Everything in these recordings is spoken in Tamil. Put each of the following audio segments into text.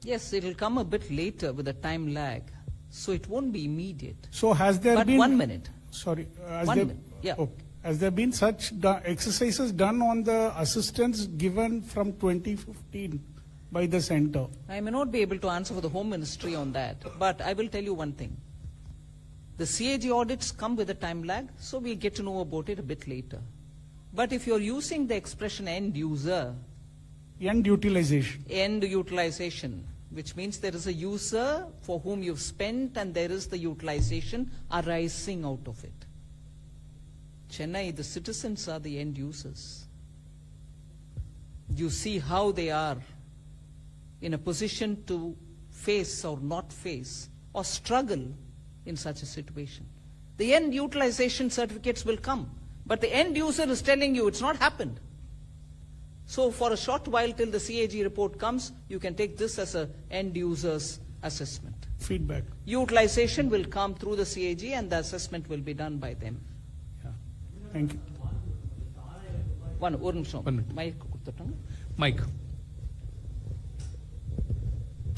Yes, it will come a bit later with a time lag. So it won't be immediate. So has there But been... 1 minute. Sorry. Yeah. Okay. Has there been such exercises done on the assistance given from 2015 by the center? I may not be able to answer for the Home Ministry on that, but I will tell you one thing. The CAG audits come with a time lag, so we'll get to know about it a bit later. But if you're using the expression end user, End utilization, which means there is a user for whom you've spent and there is the utilization arising out of it. Chennai, the citizens are the end users. You see how they are in a position to face or not face or struggle in such a situation. The end utilization certificates will come, but the end user is telling you it's not happened. So for a short while till the CAG report comes, you can take this as a end user's assessment. Feedback. Utilization will come through the CAG and the assessment will be done by them. Yeah. Thank you. One minute. Mike.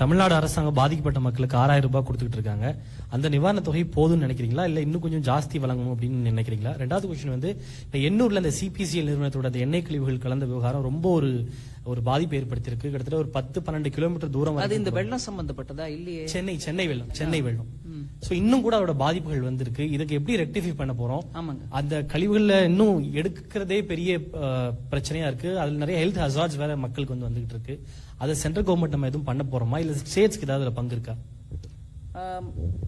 Tamil Nadu அரசாங்கம் பாதிக்கப்பட்ட மக்களுக்கு 6000 ரூபாய் கொடுத்துட்டு இருக்காங்க. அந்த நிவாரண தொகை போதும்னு நினைக்கிறீங்களா இல்ல இன்னும் கொஞ்சம் ஜாஸ்தி வழங்கணும் அப்படின்னு நினைக்கிறீங்களா? ரெண்டாவது क्वेश्चन வந்து எண்ணூர்ல இந்த சிபிசிஎல் நிறுவனத்தோட அந்த எண்ணெய் கழிவுகள் கலந்த விவகாரம் ரொம்ப ஒரு பாதிப்பு ஏற்படுத்தியிருக்கு. கிட்டத்தட்ட ஒரு 10-12 கிலோமீட்டர் தூரம். அது இந்த வெள்ளம் சம்பந்தப்பட்டதா இல்லையே? சென்னை வெள்ளம். சோ இன்னும் கூட அதோட பாதிப்புகள் வந்திருக்கு. இதுக்கு எப்படி ரெக்டிஃபை பண்ண போறோம்? அந்த கழிவுகள்ல இன்னும் எடுக்கிறதே பெரிய பிரச்சனையா இருக்கு. அதுல நிறைய ஹெல்த் ஹசார்ட்ஸ் வேற மக்களுக்கு வந்துகிட்டு இருக்கு. அதை சென்ட்ரல் கவர்மெண்ட் நம்ம எதுவும் பண்ண போறோமா இல்ல ஸ்டேட்ஸ்க்கு ஏதாவது பங்கு இருக்கா?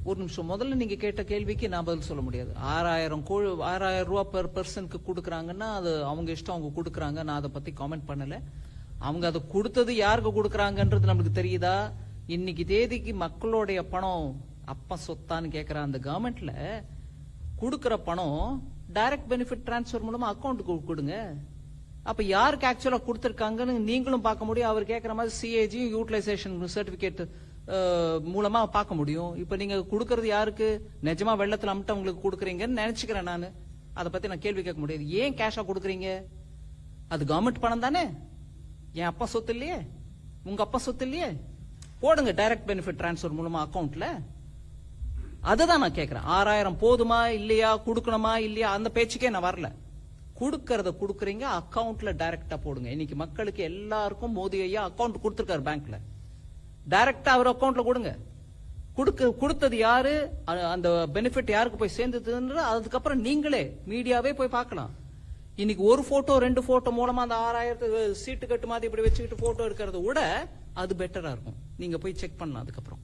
ஒரு நிமிஷம். முதல்ல நீங்க கேட்ட கேள்விக்கு நான் பதில் சொல்ல முடியாது. 6000 ரூபாய் பெர் பர்சனுக்கு கொடுக்கறாங்கன்னா அது அவங்க இஷ்டம், அவங்க கொடுக்கறாங்க. நான் அதை பத்தி காமெண்ட் பண்ணல. அவங்க அதை கொடுத்தது யாருக்கு கொடுக்கறாங்கன்றது நமக்கு தெரியுதா? இன்னைக்கு தேதிக்கு மக்களுடைய பணம் அப்ப சொத்தான்னு கேக்குற அந்த கவர்மெண்ட்ல கொடுக்கற பணம் டைரக்ட் பெனிஃபிட் டிரான்ஸ்பர் மூலமா அக்கௌண்ட்டுக்கு கொடுங்க. அப்ப யாருக்கு ஆக்சுவலா கொடுத்திருக்காங்கன்னு நீங்களும் பார்க்க முடியும். அவர் கேட்கிற மாதிரி சிஏஜி யூட்டிலைசேஷன் சர்டிபிகேட் மூலமா பார்க்க முடியும். இப்ப நீங்க கொடுக்கறது யாருக்கு? நிஜமா வெள்ளத்துல அமிட்டவங்களுக்கு கொடுக்கறீங்கன்னு நினைச்சுக்கிறேன் நானு. அதை பத்தி நான் கேள்வி கேட்க முடியாது. ஏன் கேஷா கொடுக்கறீங்க? அது கவர்மெண்ட் பணம் தானே. என் அப்பா சொத்து இல்லையே, உங்க அப்பா சொத்து இல்லையே. போடுங்க டைரக்ட் பெனிஃபிட் டிரான்ஸ்பர் மூலமா அக்கௌண்ட்ல. அதுதான் நான் கேட்கிறேன். 6000 போதுமா இல்லையா, கொடுக்கணுமா இல்லையா, அந்த பேச்சுக்கே நான் வரல. கொடுக்கறத கொடுக்கறீங்க, அக்கவுண்ட்ல டைரக்டா போடுங்க. இன்னைக்கு மக்களுக்கு எல்லாருக்கும் மோடி ஐயா அக்கவுண்ட் கொடுத்திருக்காரு பேங்க்ல. டைரக்டா அவர் அக்கவுண்ட்ல கொடுங்க. கொடுத்தது யாரு, அந்த பெனிஃபிட் யாருக்கு போய் சேர்ந்ததுன்னு அதுக்கப்புறம் நீங்களே மீடியாவே போய் பார்க்கலாம். இன்னைக்கு ஒரு போட்டோ 2 போட்டோ மூலமா அந்த 6000 சீட்டு கட்டு மாதிரி இப்படி வச்சுக்கிட்டு போட்டோ இருக்கிறத விட அது பெட்டரா இருக்கும். நீங்க போய் செக் பண்ணலாம் அதுக்கப்புறம்.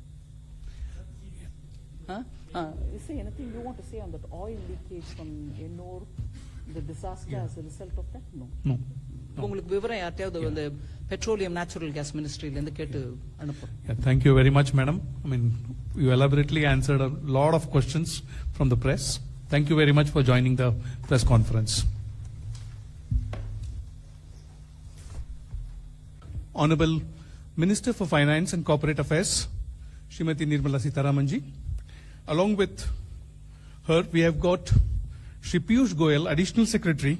Is there anything you want to say on that oil leakage from Ennore, the disaster as a result of that? No. உங்களுக்கு விவரம் யார்ட்டையாவது அந்த பெட்ரோலியம் நேச்சுரல் கேஸ் மினிஸ்ட்ரியில இருந்து கேட்டு அனுப்புறோம். Thank you very much, madam. I mean, you elaborately answered a lot of questions from the press. Thank you very much for joining the press conference. Honorable Minister for Finance and Corporate Affairs, Srimati Nirmala Sitharaman ji. Along with her, we have got Shri Piyush Goyal, Additional Secretary,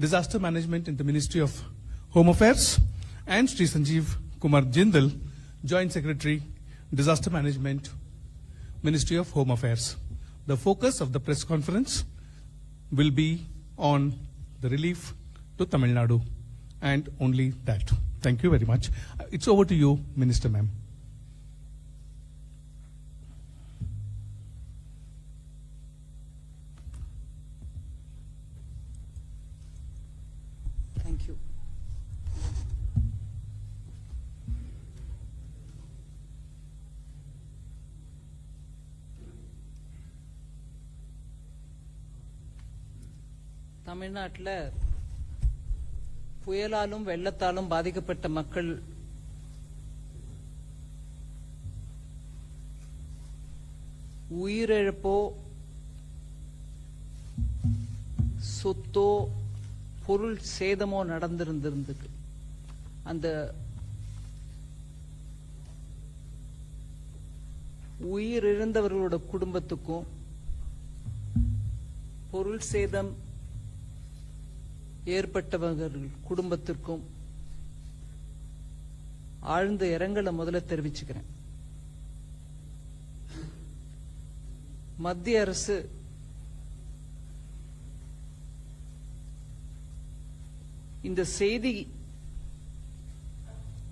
Disaster Management in the Ministry of Home Affairs, and Shri Sanjeev Kumar Jindal, Joint Secretary, Disaster Management, Ministry of Home Affairs. The focus of the press conference will be on the relief to Tamil Nadu and only that. Thank you very much. It's over to you, Minister Ma'am. Thank you. தமிழ்நாட்டில் புயலாலும் வெள்ளத்தாலும் பாதிக்கப்பட்ட மக்கள் உயிரிழப்போ சொத்தோ பொருள் சேதமோ நடந்திருந்திருக்கு. அந்த உயிரிழந்தவர்களோட குடும்பத்துக்கும் பொருள் சேதம் ஏற்பட்டவர்கள் குடும்பத்திற்கும் ஆழ்ந்த இரங்கலை முதல்ல தெரிவிச்சுக்கிறேன். மத்திய அரசு இந்த செய்தி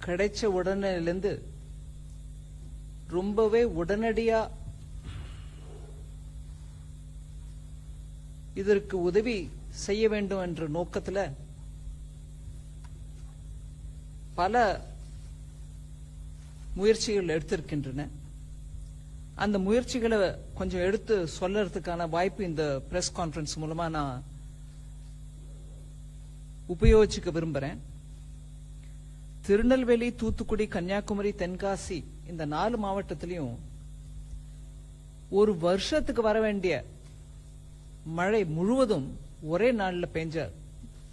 கிடைச்ச உடனேலிருந்து ரொம்பவே உடனடியா இதற்கு உதவி செய்ய வேண்டும் என்ற நோக்கத்துல பல முயற்சிகள் எடுத்திருக்கின்றன. அந்த முயற்சிகளை கொஞ்சம் எடுத்து சொல்லறதுக்கான வாய்ப்பு இந்த பிரஸ் கான்ஃபரன்ஸ் மூலமா நான் உபயோகிச்சுக்க விரும்புறேன். திருநெல்வேலி, தூத்துக்குடி, கன்னியாகுமரி, தென்காசி இந்த 4 மாவட்டத்திலையும் ஒரு வருஷத்துக்கு வர வேண்டிய மழை முழுவதும் ஒரே நாள்ல பெஞ்ச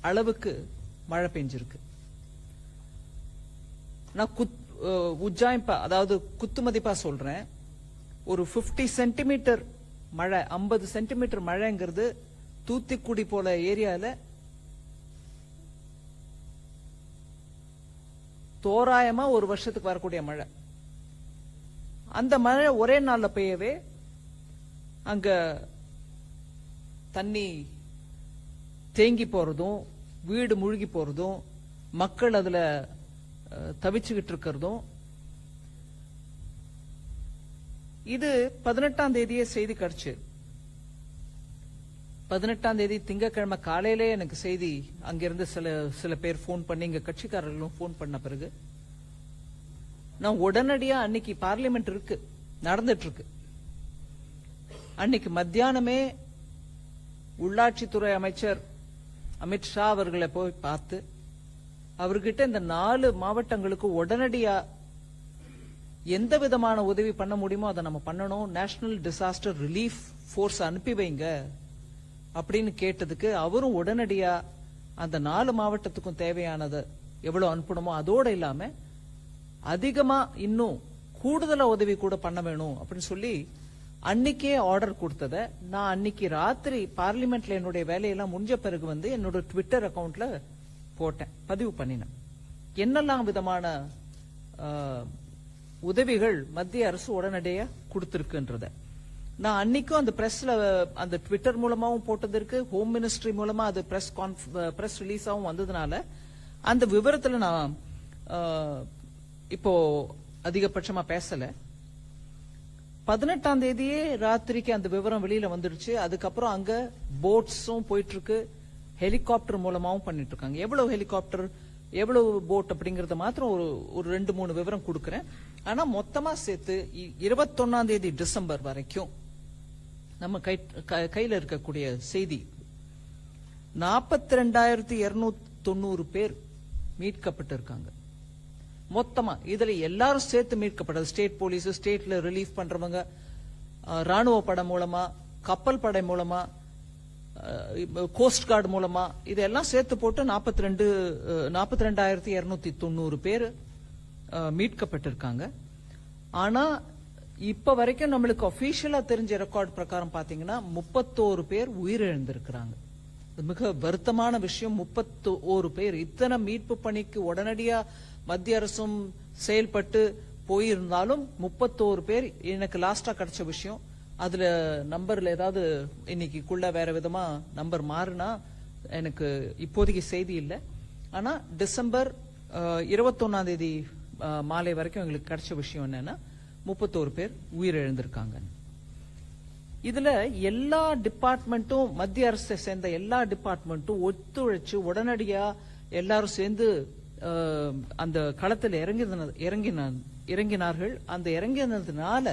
அளவுக்கு மழை பெஞ்சிருக்கு. நான் உஜ்ஜாயிப்பா, அதாவது குத்துமதிப்பா சொல்றேன். ஒரு 50 சென்டிமீட்டர் மழை, 50 சென்டிமீட்டர் மழைங்கிறது தூத்துக்குடி போல ஏரியால தோராயமா ஒரு வருஷத்துக்கு வரக்கூடிய மழை. அந்த மழை ஒரே நாள்ல பெய்யவே அங்க தண்ணி தேங்கி போறதும், வீடு முழுகி போறதும், மக்கள் அதுல தவிச்சுக்கிட்டு இருக்கிறதும், இது 18ஆம் தேதியே செய்தி கிடைச்சு. 18ஆம் தேதி திங்கட்கிழமை காலையிலே எனக்கு செய்தி அங்கிருந்து சில பேர் போன் பண்ணி, இங்க கட்சிக்காரர்களும் போன் பண்ண பிறகு நான் உடனடியா, அன்னைக்கு பார்லிமெண்ட் இருக்கு, நடந்துட்டு இருக்கு, அன்னைக்கு மத்தியானமே உள்ளாட்சித்துறை அமைச்சர் அமித்ஷா அவர்களை போய் பார்த்து அவர்கிட்ட இந்த 4 மாவட்டங்களுக்கு உடனடியா எந்த விதமான உதவி பண்ண முடியுமோ அதை நம்ம பண்ணணும், நேஷனல் டிசாஸ்டர் ரிலீஃப் போர்ஸ் அனுப்பி வைங்க அப்படின்னு கேட்டதுக்கு அவரும் உடனடியா அந்த 4 மாவட்டத்துக்கும் தேவையானது எவ்வளவு அனுப்பணுமோ அதோட இல்லாம அதிகமா இன்னும் கூடுதலா உதவி கூட பண்ண வேணும் அப்படின்னு சொல்லி அன்னைக்கே ஆர்டர் கொடுத்தத நான் அன்னைக்கு ராத்திரி பார்லிமெண்ட்ல என்னுடைய வேலையெல்லாம் முடிஞ்ச பிறகு என்னோட ட்விட்டர் அக்கவுண்ட்ல போட்டேன், பதிவு பண்ணினேன். என்னெல்லாம் விதமான உதவிகள் மத்திய அரசு உடனடியா கொடுத்திருக்குன்றத நான் அன்னைக்கும் அந்த பிரஸ்ல, அந்த ட்விட்டர் மூலமாவும் போட்டதற்கு, ஹோம் மினிஸ்ட்ரி மூலமா அது பிரஸ் ரிலீஸாவும் வந்ததுனால அந்த விவரத்துல நான் இப்போ அதிகபட்சமா பேசல. 18ஆம் தேதியே ராத்திரிக்கு அந்த விவரம் வெளியில வந்துருச்சு. அதுக்கப்புறம் அங்க போட்ஸும் போயிட்டு இருக்கு, ஹெலிகாப்டர் மூலமாவும் பண்ணிட்டு இருக்காங்க. எவ்வளவு ஹெலிகாப்டர், எவ்வளவு போட் அப்படிங்கறத மாத்திரம் ஒரு 2-3 விவரம் கொடுக்கறேன். ஆனா மொத்தமா சேர்த்து 21ஆம் தேதி டிசம்பர் வரைக்கும் நம்ம கையில இருக்கக்கூடிய செய்தி 42,290 பேர் மீட்கப்பட்டிருக்காங்க. மொத்தமா இதுல எல்லாரும் சேர்த்து மீட்கப்பட்டது. ஸ்டேட் போலீஸ், ஸ்டேட்ல ரிலீஃப் பண்றவங்க, ராணுவ படை மூலமா, கப்பல் படை மூலமா, கோஸ்ட் கார்டு மூலமா, இதெல்லாம் சேர்த்து போட்டு 42,290 பேர் மீட்கப்பட்டிருக்காங்க. ஆனா இப்ப வரைக்கும் நம்மளுக்கு அபிஷியலா தெரிஞ்ச ரெக்கார்ட் பிரகாரம் பாத்தீங்கன்னா 31 பேர் உயிரிழந்திருக்கிறாங்க. மிக வருத்தமான விஷயம். 31 பேர். இத்தனை மீட்பு பணிக்கு உடனடியா மத்திய அரசும் செயல்பட்டு போயிருந்தாலும் 31 பேர் எனக்கு லாஸ்டா கிடைச்ச விஷயம். அதுல நம்பர்ல ஏதாவது இன்னைக்குள்ள வேற விதமா நம்பர் மாறுனா எனக்கு இப்போதைக்கு செய்தி இல்லை. ஆனா டிசம்பர் 21ஆம் தேதி மாலை வரைக்கும் எங்களுக்கு கிடைச்ச விஷயம் என்னன்னா 31 பேர் உயிரிழந்திருக்காங்க. இதுல எல்லா டிபார்ட்மெண்ட்டும், மத்திய அரசை சேர்ந்த எல்லா டிபார்ட்மெண்ட்டும் ஒத்துழைச்சு உடனடியா எல்லாரும் சேர்ந்து அந்த களத்தில் இறங்கினார்கள். அந்த இறங்கினதுனால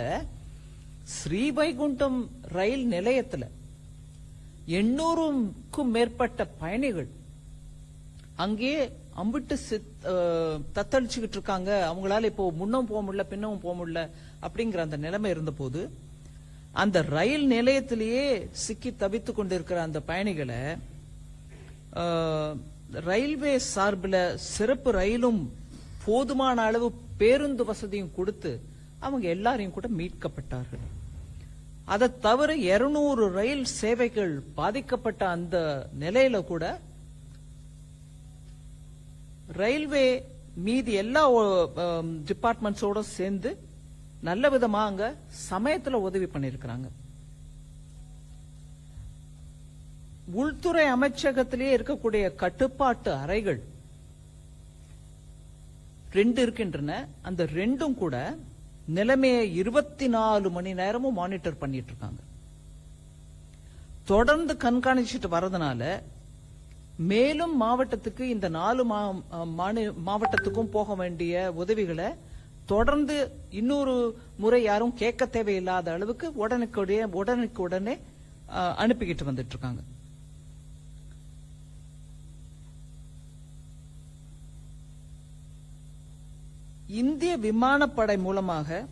ஸ்ரீவைகுண்டம் ரயில் நிலையத்துல 800க்கும் மேற்பட்ட பயணிகள் அங்கே அம்பிட்டு தத்தளிச்சுக்கிட்டு இருக்காங்க. அவங்களால இப்போ முன்னும் போக முடியல, பின்னவும் போக முடியல அப்படிங்கிற அந்த நிலைமை இருந்த போது அந்த ரயில் நிலையத்திலேயே சிக்கி தவித்து கொண்டிருக்கிற அந்த பயணிகளை ரயில்வே சார்பில் சிறப்பு ரயிலும் போதுமான அளவு பேருந்து வசதியும் கொடுத்து அவங்க எல்லாரையும் கூட மீட்கப்பட்டார்கள். அதை தவிர 200 ரயில் சேவைகள் பாதிக்கப்பட்ட அந்த நிலையில கூட ரயில்வே மீதி எல்லா டிபார்ட்மெண்ட்ஸோட சேர்ந்து நல்ல விதமா அங்க சமயத்துல உதவி பண்ணிருக்கிறாங்க. உள்துறை அமைச்சகத்திலேயே இருக்கக்கூடிய கட்டுப்பாட்டு அறைகள் 2 இருக்கின்றன. அந்த 2ம் கூட நிலைமையை 24 மணி நேரமும் மானிட்டர் பண்ணிட்டு இருக்காங்க. தொடர்ந்து கண்காணிச்சுட்டு வரதுனால மேலும் மாவட்டத்துக்கு இந்த 4 மாவட்டத்துக்கும் போக வேண்டிய உதவிகளை தொடர்ந்து இன்னொரு முறை யாரும் கேட்க தேவையில்லாத அளவுக்கு உடனுக்குடனே அனுப்பிக்கிட்டு வந்துட்டு இருக்காங்க. இந்திய விமானப்படை மூலமாக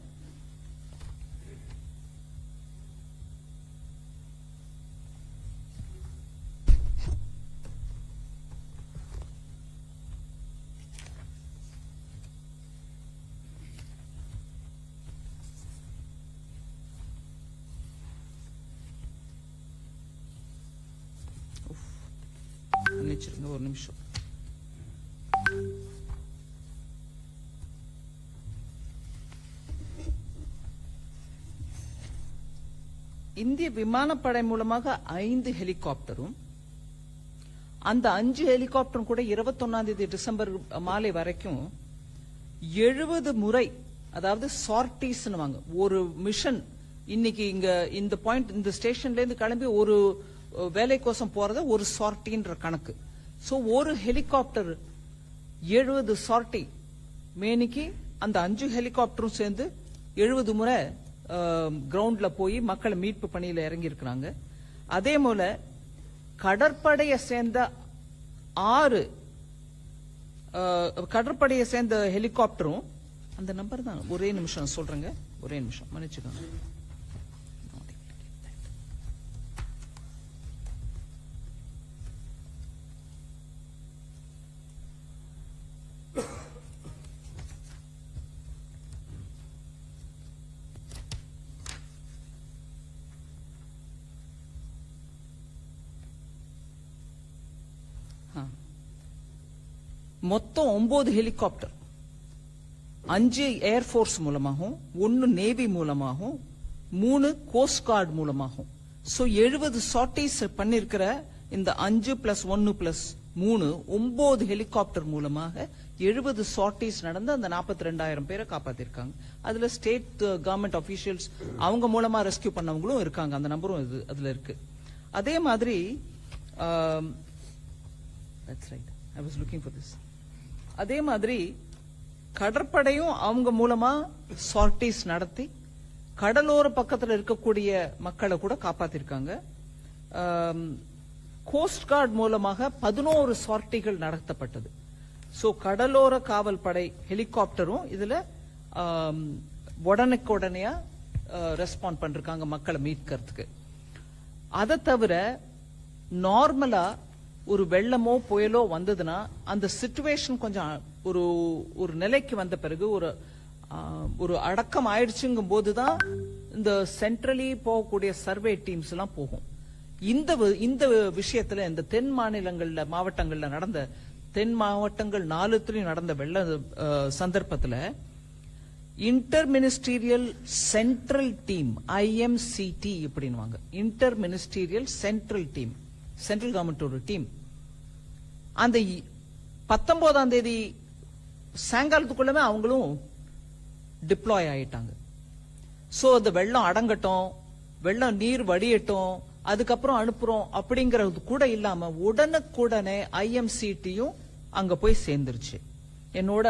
ஒரு நிமிஷம். இந்திய விமானப்படை மூலமாக 5 ஹெலிகாப்டரும் அந்த 5 ஹெலிகாப்டரும் கூட 21 டிசம்பர் மாலை வரைக்கும் 70 முறை, அதாவது சார்டிஸ் ஒரு மிஷன். இன்னைக்கு இங்க இந்த பாயிண்ட் இந்த ஸ்டேஷன்ல இருந்து கிளம்பி ஒரு வேலைக்கோசம் போறத ஒரு சார்டின்ற கணக்கு. சோ ஒரு ஹெலிகாப்டர் 70 சார்டி மேனிக்கு அந்த 5 ஹெலிகாப்டரும் சேர்ந்து 70 முறை கிரவுண்ட்ல போய் மக்களை மீட்பு பணியில இறங்கி இருக்கிறாங்க. அதே போல கடற்படையை சேர்ந்த 6 கடற்படையை சேர்ந்த ஹெலிகாப்டரும் அந்த நம்பர் தான். ஒரே நிமிஷம் சொல்றேங்க, ஒரே நிமிஷம் மன்னிச்சுக்கோங்க. மொத்தம் 9 ஹெலிகாப்டர், 5 ஏர்போர்ஸ் மூலமாகவும் 1 நேவி மூலமாகவும் 3 கோஸ்ட் கார்டு மூலமாகவும் 70 சார்டிஸ் பண்ணிருக்கிற இந்த 5 + 1 + 3 9 ஹெலிகாப்டர் மூலமாக 70 சார்டிஸ் நடந்து அந்த 42,000 பேரை காப்பாத்திருக்காங்க. அதுல ஸ்டேட் கவர்மெண்ட் அபிஷியல்ஸ் அவங்க மூலமா ரெஸ்கியூ பண்ணவங்களும் இருக்காங்க. அந்த நம்பரும் அதுல இருக்கு. அதே மாதிரி that's right, I was looking for this. அதே மாதிரி கடற்படையும் அவங்க மூலமா சார்டிஸ் நடத்தி கடலோர பக்கத்துல இருக்கக்கூடிய மக்களை கூட காப்பாத்திருக்காங்க. கோஸ்ட் கார்டு மூலமாக 11 சார்டிகள் நடத்தப்பட்டது. சோ கடலோர காவல் படை ஹெலிகாப்டரும் இதுல உடனுக்குடனே ரெஸ்பாண்ட் பண்ணிருக்காங்க மக்களை மீட்கிறதுக்கு. அதை தவிர நார்மலா ஒரு வெள்ளமோ புயலோ வந்ததுன்னா அந்த சிச்சுவேஷன் கொஞ்சம் ஒரு நிலைக்கு வந்த பிறகு ஒரு அடக்கம் ஆயிடுச்சுங்கும் போதுதான் இந்த சென்ட்ரலி போகக்கூடிய சர்வே டீம்ஸ் எல்லாம் போகும். இந்த விஷயத்துல இந்த தென் மாவட்டங்கள்ல நடந்த தென் மாவட்டங்கள் 4 நடந்த வெள்ள சந்தர்ப்பத்துல inter ministerial central team IMCT இப்படின்னுவாங்க. Inter ministerial central team, central government team அந்த 19ஆம் தேதி சாயங்காலத்துக்குள்ளவே அவங்களும் டிப்ளாய் ஆயிட்டாங்க. சோ அந்த வெள்ளம் அடங்கட்டும், வெள்ளம் நீர் வடியட்டும், அதுக்கப்புறம் அனுப்புறோம் அப்படிங்கறது கூட இல்லாம உடனுக்குடனே IMCTயும் அங்க போய் சேர்ந்துருச்சு. என்னோட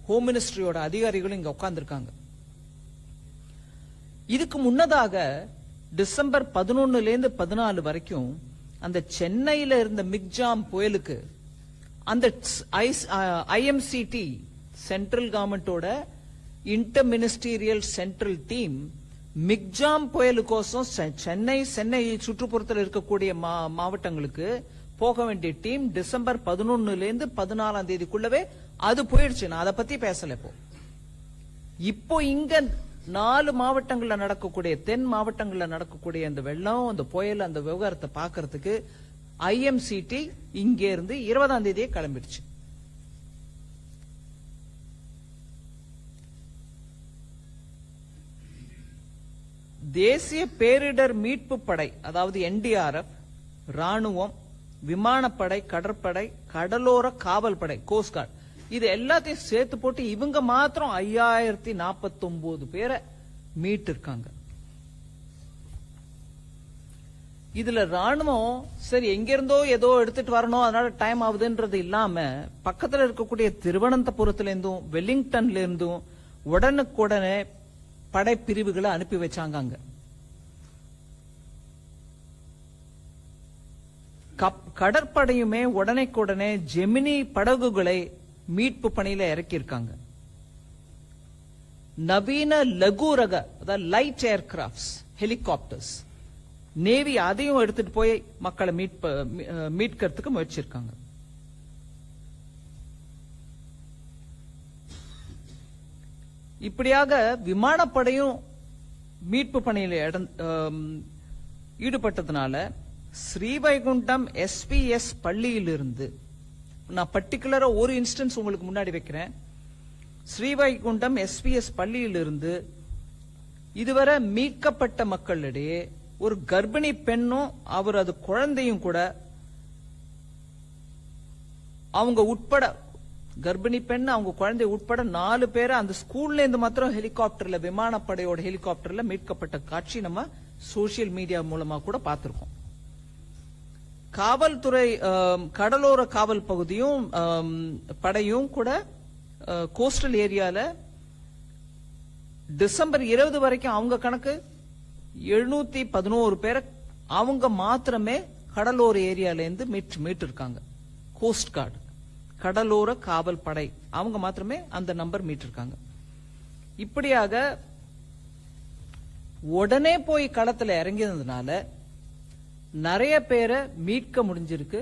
ஹோம் மினிஸ்ட்ரியோட அதிகாரிகளும் இங்க உட்கார்ந்துருக்காங்க. இதுக்கு முன்னதாக டிசம்பர் 11 - 14 வரைக்கும் அந்த சென்னையில இருந்த மிக்ஜாம் புயலுக்கு அந்த IMCT சென்ட்ரல் கவர்மெண்டோட inter ministerial central team Michaung புயலுக்கோசம் சென்னை சுற்றுப்புறத்தில் இருக்கக்கூடிய மாவட்டங்களுக்கு போக வேண்டிய டீம் டிசம்பர் 11 - 14 தேதிக்குள்ளவே அது போயிடுச்சு. நான் அதை பத்தி பேசல. இப்போ இங்க 4 மாவட்டங்கள்ல நடக்கக்கூடிய தென் மாவட்டங்கள்ல நடக்கக்கூடிய அந்த வெள்ளம், அந்த புயல், அந்த விவகாரத்தை பாக்குறதுக்கு IMCT இங்க இருந்து 20ஆம் தேதியே கிளம்பிடுச்சு. தேசிய பேரிடர் மீட்பு படை, அதாவது NDRF, ராணுவம், விமானப்படை, கடற்படை, கடலோர காவல் படை, கோஸ்ட் கார்டு, இது எல்லாத்தையும் சேர்த்து போட்டு இவங்க மாத்திரம் 5049 பேரை மீட்டு இருக்காங்க. இதுல ராணுவம் சரி எங்க இருந்தோ ஏதோ எடுத்துட்டு வரணும் அதனால டைம் ஆகுதுன்றது இல்லாம பக்கத்துல இருக்கக்கூடிய திருவனந்தபுரத்துல இருந்தும் வெலிங்டன்ல இருந்தும் உடனுக்குடனே படைப்பிரிவுகளை அனுப்பி வச்சாங்க. அங்க கடற்படையுமே உடனே ஜெமினி படகுகளை மீட்பு பணியில இறக்கியிருக்காங்க. நவீன லகு ரக, அதாவது லைட் ஏர்கிராப்ட்ஸ், ஹெலிகாப்டர்ஸ், நேவி அதையும் எடுத்துட்டு போய் மக்களை மீட்கிறதுக்கு முயற்சி இருக்காங்க. இப்படியாக விமானப்படையும் மீட்பு பணியில் ஈடுபட்டதுனால ஸ்ரீவைகுண்டம் SPS பள்ளியிலிருந்து, நான் பர்டிகுலரா ஒரு இன்ஸ்டன்ஸ் உங்களுக்கு முன்னாடி வைக்கிறேன். ஸ்ரீவைகுண்டம் SPS பள்ளியிலிருந்து இதுவரை மீட்கப்பட்ட மக்களிடையே ஒரு கர்ப்பிணி பெண்ணும் அவரது குழந்தையும் கூட, அவங்க உட்பட, கர்ப்பிணி பெண் அவங்க குழந்தை உட்பட 4 பேரை அந்த ஸ்கூல்ல இருந்து மாத்திரம் ஹெலிகாப்டர்ல, விமானப்படையோட ஹெலிகாப்டர்ல மீட்கப்பட்ட காட்சி நம்ம சோசியல் மீடியா மூலமா கூட பார்த்திருக்கோம். காவல்துறை, கடலோர காவல் பகுதியும் படையும் கூட கோஸ்டல் ஏரியால டிசம்பர் 20 வரைக்கும் அவங்க கணக்கு 711 பேரை அவங்க மாத்திரமே கடலோர ஏரியால இருந்து மீட்டு இருக்காங்க. கோஸ்ட் கார்டு, கடலோர காவல் படை, அவங்க மாத்திரமே அந்த நம்பர் மீட்டு இருக்காங்க. இப்படியாக உடனே போய் களத்துல இறங்கினதுனால நிறைய பேரை மீட்க முடிஞ்சிருக்கு.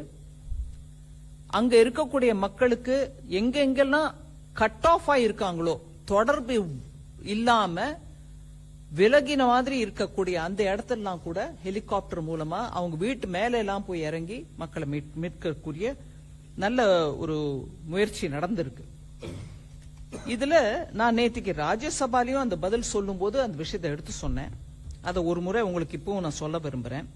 அங்க இருக்கக்கூடிய மக்களுக்கு எங்கெங்கெல்லாம் கட் ஆஃப் ஆயிருக்காங்களோ, தொடர்பு இல்லாம விலகின மாதிரி இருக்கக்கூடிய அந்த இடத்தெல்லாம் கூட ஹெலிகாப்டர் மூலமா அவங்க வீட்டு மேல எல்லாம் போய் இறங்கி மக்களை மீட்கக்கூடிய நல்ல ஒரு முயற்சி நடந்திருக்கு. இதுல நான் நேத்திக்கு ராஜ்யசபாலையும் அந்த பதில் சொல்லும் போது அந்த விஷயத்தை எடுத்து சொன்னேன். அதை ஒரு முறை உங்களுக்கு இப்பவும் நான் சொல்ல விரும்புறேன்.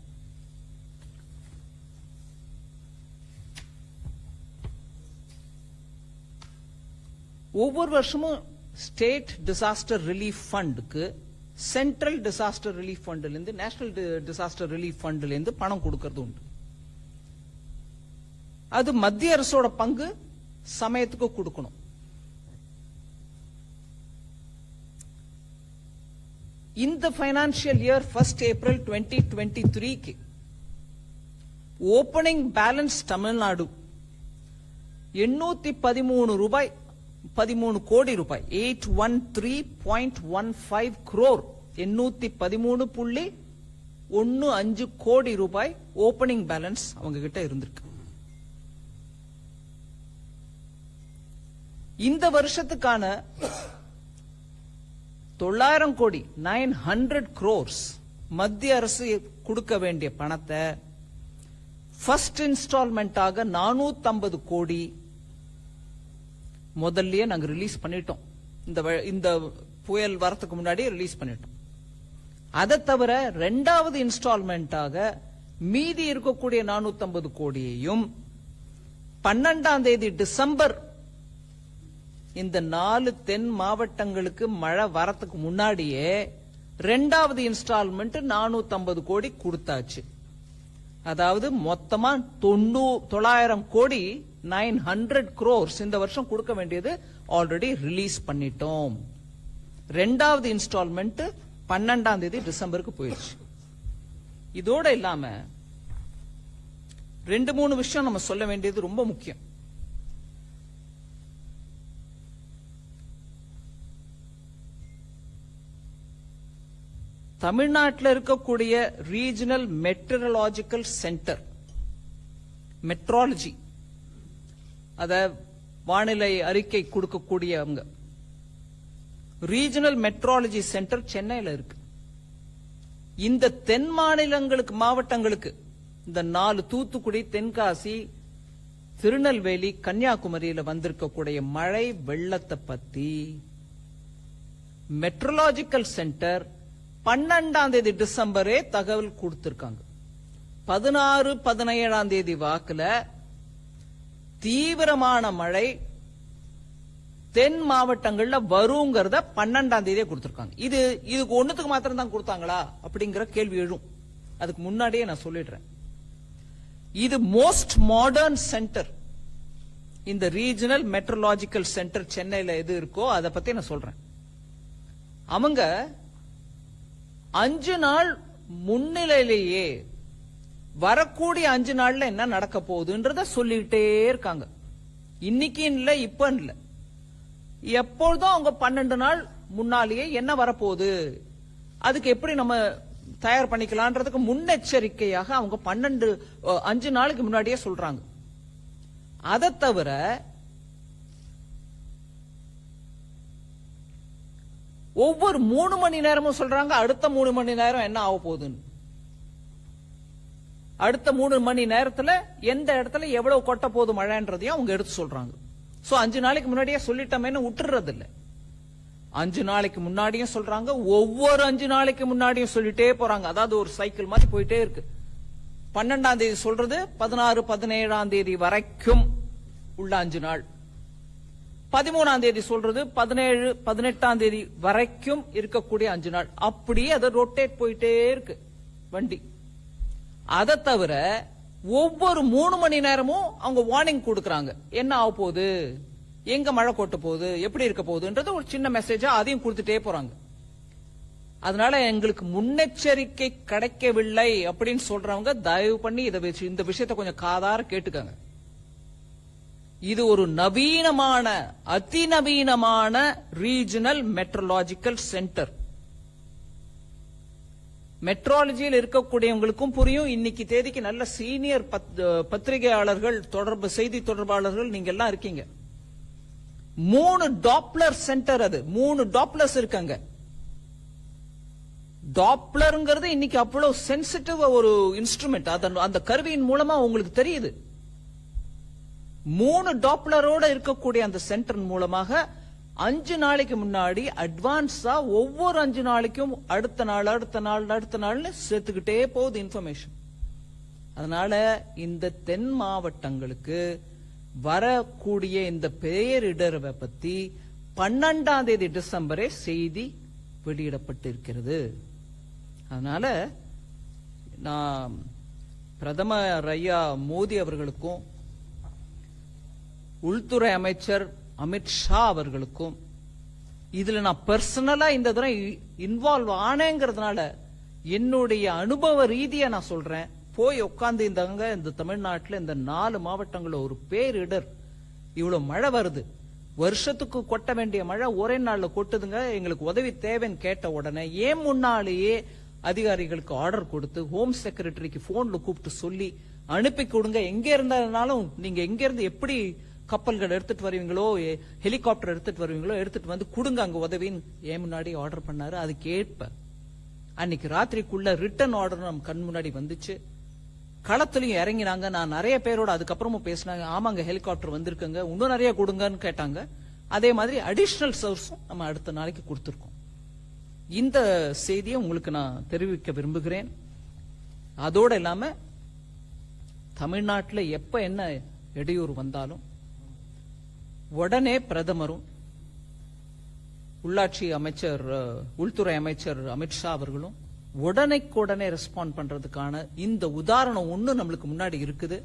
ஒவ்வொரு வருஷமும் ஸ்டேட் டிசாஸ்டர் ரிலீஃப் ஃபண்டுக்கு சென்ட்ரல் டிசாஸ்டர் ரிலீஃப் ஃபண்ட்ல இருந்து, நேஷனல் டிசாஸ்டர் ரிலீஃப் ஃபண்ட்ல இருந்து பணம் கொடுக்கறது உண்டு. அது மத்திய அரசோட பங்கு சமயத்துக்கு கொடுக்கணும். இந்த financial year 1 April 2023 opening balance Tamil Nadu 813 கோடி ரூபாய், 813.15 crore, 813.15 கோடி ரூபாய் ஓபனிங் பேலன்ஸ் அவங்க கிட்ட இருந்திருக்கு. இந்த வருஷத்துக்கான 900 கோடி, 900 crores மத்திய அரசு கொடுக்க வேண்டிய பணத்தை ஃபர்ஸ்ட் இன்ஸ்டால்மெண்டாக 450 கோடி முதல்லயே நாங்க ரிலீஸ் பண்ணிட்டோம். இந்த புயல் வரத்துக்கு முன்னாடி ரிலீஸ் பண்ணிட்டோம். அதை தவிர 2வது இன்ஸ்டால்மெண்டாக மீதி இருக்கக்கூடிய 450 கோடியையும் 12ஆம் தேதி டிசம்பர் இந்த 4 தென் மாவட்டங்களுக்கு மழை வரத்துக்கு முன்னாடியே 2வது இன்ஸ்டால்மெண்ட் 450 கோடி கொடுத்தாச்சு. அதாவது மொத்தமா 900 கோடி, 900 crores இந்த வருஷம் கொடுக்க வேண்டியது ஆல்ரெடி ரிலீஸ் பண்ணிட்டோம். 2வது இன்ஸ்டால்மெண்ட் 12ஆம் தேதி டிசம்பருக்கு போயிடுச்சு. இதோட இல்லாம 2-3 விஷயம் நம்ம சொல்ல வேண்டியது ரொம்ப முக்கியம். தமிழ்நாட்டில் இருக்கக்கூடிய ரீஜனல் மெட்ரலாஜிக்கல் சென்டர், மெட்ராலஜி, அத வானிலை அறிக்கை கொடுக்கக்கூடியவங்க, ரீஜனல் மெட்ராலஜி சென்டர் சென்னையில இருக்கு. இந்த தென் மாநிலங்களுக்கு, மாவட்டங்களுக்கு, இந்த 4 தூத்துக்குடி, தென்காசி, திருநெல்வேலி, கன்னியாகுமரியில வந்திருக்கக்கூடிய மழை வெள்ளத்தை பத்தி மெட்ரலாஜிக்கல் சென்டர் 12 டிசம்பரே தகவல் கொடுத்திருக்காங்க. 16, 17 வாக்குல தீவிரமான மழை தென் மாவட்டங்கள்ல வருங்கிறத 12 கொடுத்திருக்காங்க. இதுக்கு ஒண்ணுத்துக்கு மாத்திரம் தான் கொடுத்தாங்களா அப்படிங்கிற கேள்வி எழும். அதுக்கு முன்னாடியே நான் சொல்லிடுறேன், இது மோஸ்ட் மாடர்ன் சென்டர். இந்த ரீஜனல் மெட்ரோலாஜிக்கல் சென்டர் சென்னையில எது இருக்கோ அதை பத்தி நான் சொல்றேன். அவங்க 5 நாள் முன்னிலையிலேயே வரக்கூடிய 5 நாள்ல என்ன நடக்க போகுதுன்றத சொல்லிட்டே இருக்காங்க. இன்னைக்கு இல்ல, இப்ப இல்ல, எப்பொழுதும் அவங்க 12 நாள் முன்னாலேயே என்ன வரப்போகுது, அதுக்கு எப்படி நம்ம தயார் பண்ணிக்கலான்றதுக்கு முன்னெச்சரிக்கையாக அவங்க 5 நாளுக்கு முன்னாடியே சொல்றாங்க. அதை தவிர ஒவ்வொரு 3 மணி நேரமும் சொல்றாங்க அடுத்த 3 மணி நேரம் என்ன ஆக போகுதுன்னு. அடுத்த 3 மணி நேரத்துல எந்த இடத்துல எவ்வளவு கொட்ட போகுது மழைன்றதையும் அவங்க எடுத்து சொல்றாங்க. சோ 5 நாளைக்கு முன்னாடியே சொல்லிட்டோமேன்னு விட்டுறது இல்ல. 5 நாளைக்கு முன்னாடியும் சொல்றாங்க, ஒவ்வொரு 5 நாளைக்கு முன்னாடியும் சொல்லிட்டே போறாங்க. அதாவது ஒரு சைக்கிள் மாதிரி போயிட்டே இருக்கு. 12 சொல்றது 16, 17 வரைக்கும் உள்ள 5 நாள். 13 சொல்றது 17, 18 வரைக்கும் இருக்கக்கூடிய 5 நாள். அப்படியே அதை ரொட்டேட் போயிட்டே இருக்கு வண்டி. அதை தவிர ஒவ்வொரு 3 மணி நேரமும் அவங்க வார்னிங் கொடுக்கறாங்க, என்ன ஆக போகுது, எங்க மழை கொட்ட போகுது, எப்படி இருக்க போகுதுன்றது ஒரு சின்ன மெசேஜா அதையும் கொடுத்துட்டே போறாங்க. அதனால எங்களுக்கு முன்னெச்சரிக்கை கிடைக்கவில்லை அப்படின்னு சொல்றவங்க தயவு பண்ணி இந்த விஷயத்தை கொஞ்சம் காதார கேட்டுக்கங்க. இது ஒரு நவீனமான, அதிநவீனமான ரீஜனல் மெட்ரோலாஜிக்கல் சென்டர். மெட்ரோலஜியில் இருக்கக்கூடியவங்களுக்கும் புரியும். இன்னைக்கு தேதிக்கு நல்ல சீனியர் பத்திரிகையாளர்கள், செய்தி தொடர்பாளர்கள் நீங்க எல்லாம் இருக்கீங்க. 3 டாப்ளர் சென்டர், அது 3 டாப்ளர்ஸ் இருக்காங்க. டாப்ளர்ங்கிறது இன்னைக்கு அவ்வளவு சென்சிட்டிவ் ஒரு இன்ஸ்ட்ருமெண்ட். அந்த கருவியின் மூலமா உங்களுக்கு தெரியுது. 3 டாப்ளரோட இருக்கக்கூடிய அந்த சென்டர் மூலமாக 5 நாளைக்கு முன்னாடி அட்வான்ஸா ஒவ்வொரு 5 நாளைக்கும் அடுத்த நாள்னு சேர்த்துக்கிட்டே போகுது இன்ஃபர்மேஷன். அதனால இந்த தென் மாவட்டங்களுக்கு வரக்கூடிய இந்த பேரிடரை பத்தி 12 டிசம்பரே செய்தி வெளியிடப்பட்டிருக்கிறது. அதனால நான் பிரதமர் ஐயா மோடி அவர்களுக்கும் உள்துறை அமைச்சர் அமித்ஷா அவர்களுக்கும் இதுல நான் பர்சனலா இந்த தடவை இன்வால்வ் ஆனேங்கிறதுனால என்னுடைய அனுபவ ரீதியா நான் சொல்றேன். போய் உட்கார்ந்து இந்த தமிழ்நாட்டில் இந்த 4 மாவட்டங்களில் ஒரு பேரிடர், இவ்வளவு மழை வருது, வருஷத்துக்கு கொட்ட வேண்டிய மழை ஒரே நாள்ல கொட்டுதுங்க, எங்களுக்கு உதவி தேவைன்னு கேட்ட உடனே ஏன் முன்னாலேயே அதிகாரிகளுக்கு ஆர்டர் கொடுத்து ஹோம் செக்ரட்டரிக்கு போன்ல கூப்பிட்டு சொல்லி அனுப்பி கொடுங்க. எங்க இருந்தாலும் நீங்க எங்க இருந்து எப்படி கப்பல்கள் எடுத்துட்டு வருவீங்களோ, ஹெலிகாப்டர் எடுத்துட்டு வருவீங்களோ எடுத்துட்டு வந்து கொடுங்க அங்க உதவின்னு ஏன் முன்னாடி ஆர்டர் பண்ணாரு. அது கேட்ப அன்னைக்கு ராத்திரிக்குள்ள ரிட்டர்ன் ஆர்டர் நம்ம கண் முன்னாடி வந்துச்சு. களத்திலையும் இறங்கினாங்க. நான் நிறைய பேரோட அதுக்கப்புறமும் பேசினாங்க. ஆமாங்க ஹெலிகாப்டர் வந்திருக்குங்க, இன்னும் நிறைய கொடுங்கன்னு கேட்டாங்க. அதே மாதிரி அடிஷனல் சர்வீஸும் நம்ம அடுத்த நாளைக்கு கொடுத்திருக்கோம். இந்த செய்தியை உங்களுக்கு நான் தெரிவிக்க விரும்புகிறேன். அதோட இல்லாம தமிழ்நாட்டில் எப்ப என்ன இடையூறு வந்தாலும் உடனே பிரதமரும் உள்ளாட்சி அமைச்சர், உள்துறை அமைச்சர் அமித்ஷா அவர்களும் உடனே ரெஸ்பாண்ட் பண்றதுக்கான இந்த உதாரணம் ஒண்ணு நம்மளுக்கு முன்னாடி இருக்குது.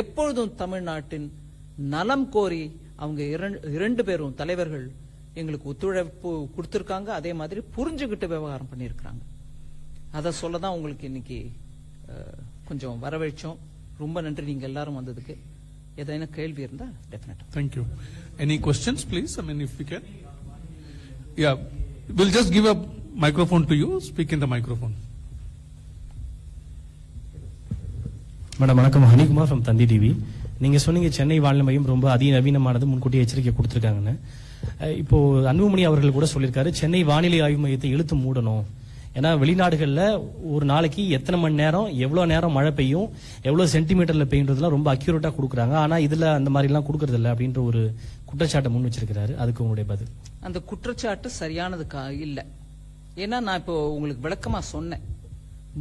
எப்பொழுதும் தமிழ்நாட்டின் நலம் கோரி அவங்க 2 பேரும் தலைவர்கள் எங்களுக்கு ஒத்துழைப்பு கொடுத்திருக்காங்க. அதே மாதிரி புரிஞ்சுகிட்டு விவகாரம் பண்ணியிருக்காங்க. அதை சொல்லதான் உங்களுக்கு இன்னைக்கு கொஞ்சம் வரவழைச்சோம். ரொம்ப நன்றி நீங்க எல்லாரும் வந்ததுக்கு. ஏதாவது கேள்வி இருந்தா டெஃபினட்டா. Thank you. Any questions, please? I mean, if we can. Yeah, we'll just give a microphone to you. Speak in the microphone. Madam வணக்கம், ஹனிகுமார் ஃப்ரம் தந்தி டிவி. நீங்க சொன்னீங்க சென்னை வானிலை மையம் ரொம்ப அதிநவீனமானது, முன்கூட்டியே எச்சரிக்கை கொடுத்திருக்காங்கன்னு. இப்போ அன்புமணி அவர்கள் கூட சொல்லியிருக்காரு சென்னை வானிலை ஆய்வு மையத்தை இழுத்து மூடணும். ஏன்னா வெளிநாடுகள்ல ஒரு நாளைக்கு எத்தனை மணி நேரம், எவ்வளவு நேரம் மழை பெய்யும், எவ்வளவு சென்டிமீட்டர்ல பெய்யுன்றதுலாம் ரொம்ப அக்யூரேட்டா கொடுக்குறாங்க. ஆனா இதுல அந்த மாதிரி எல்லாம் கொடுக்கறது இல்ல அப்படின்ற ஒரு குற்றச்சாட்டை முன் வச்சிருக்கிறாரு. அதுக்கு உங்களுடைய பதில்? அந்த குற்றச்சாட்டு சரியானது இல்ல. ஏன்னா நான் இப்போ உங்களுக்கு விளக்கமா சொன்னேன்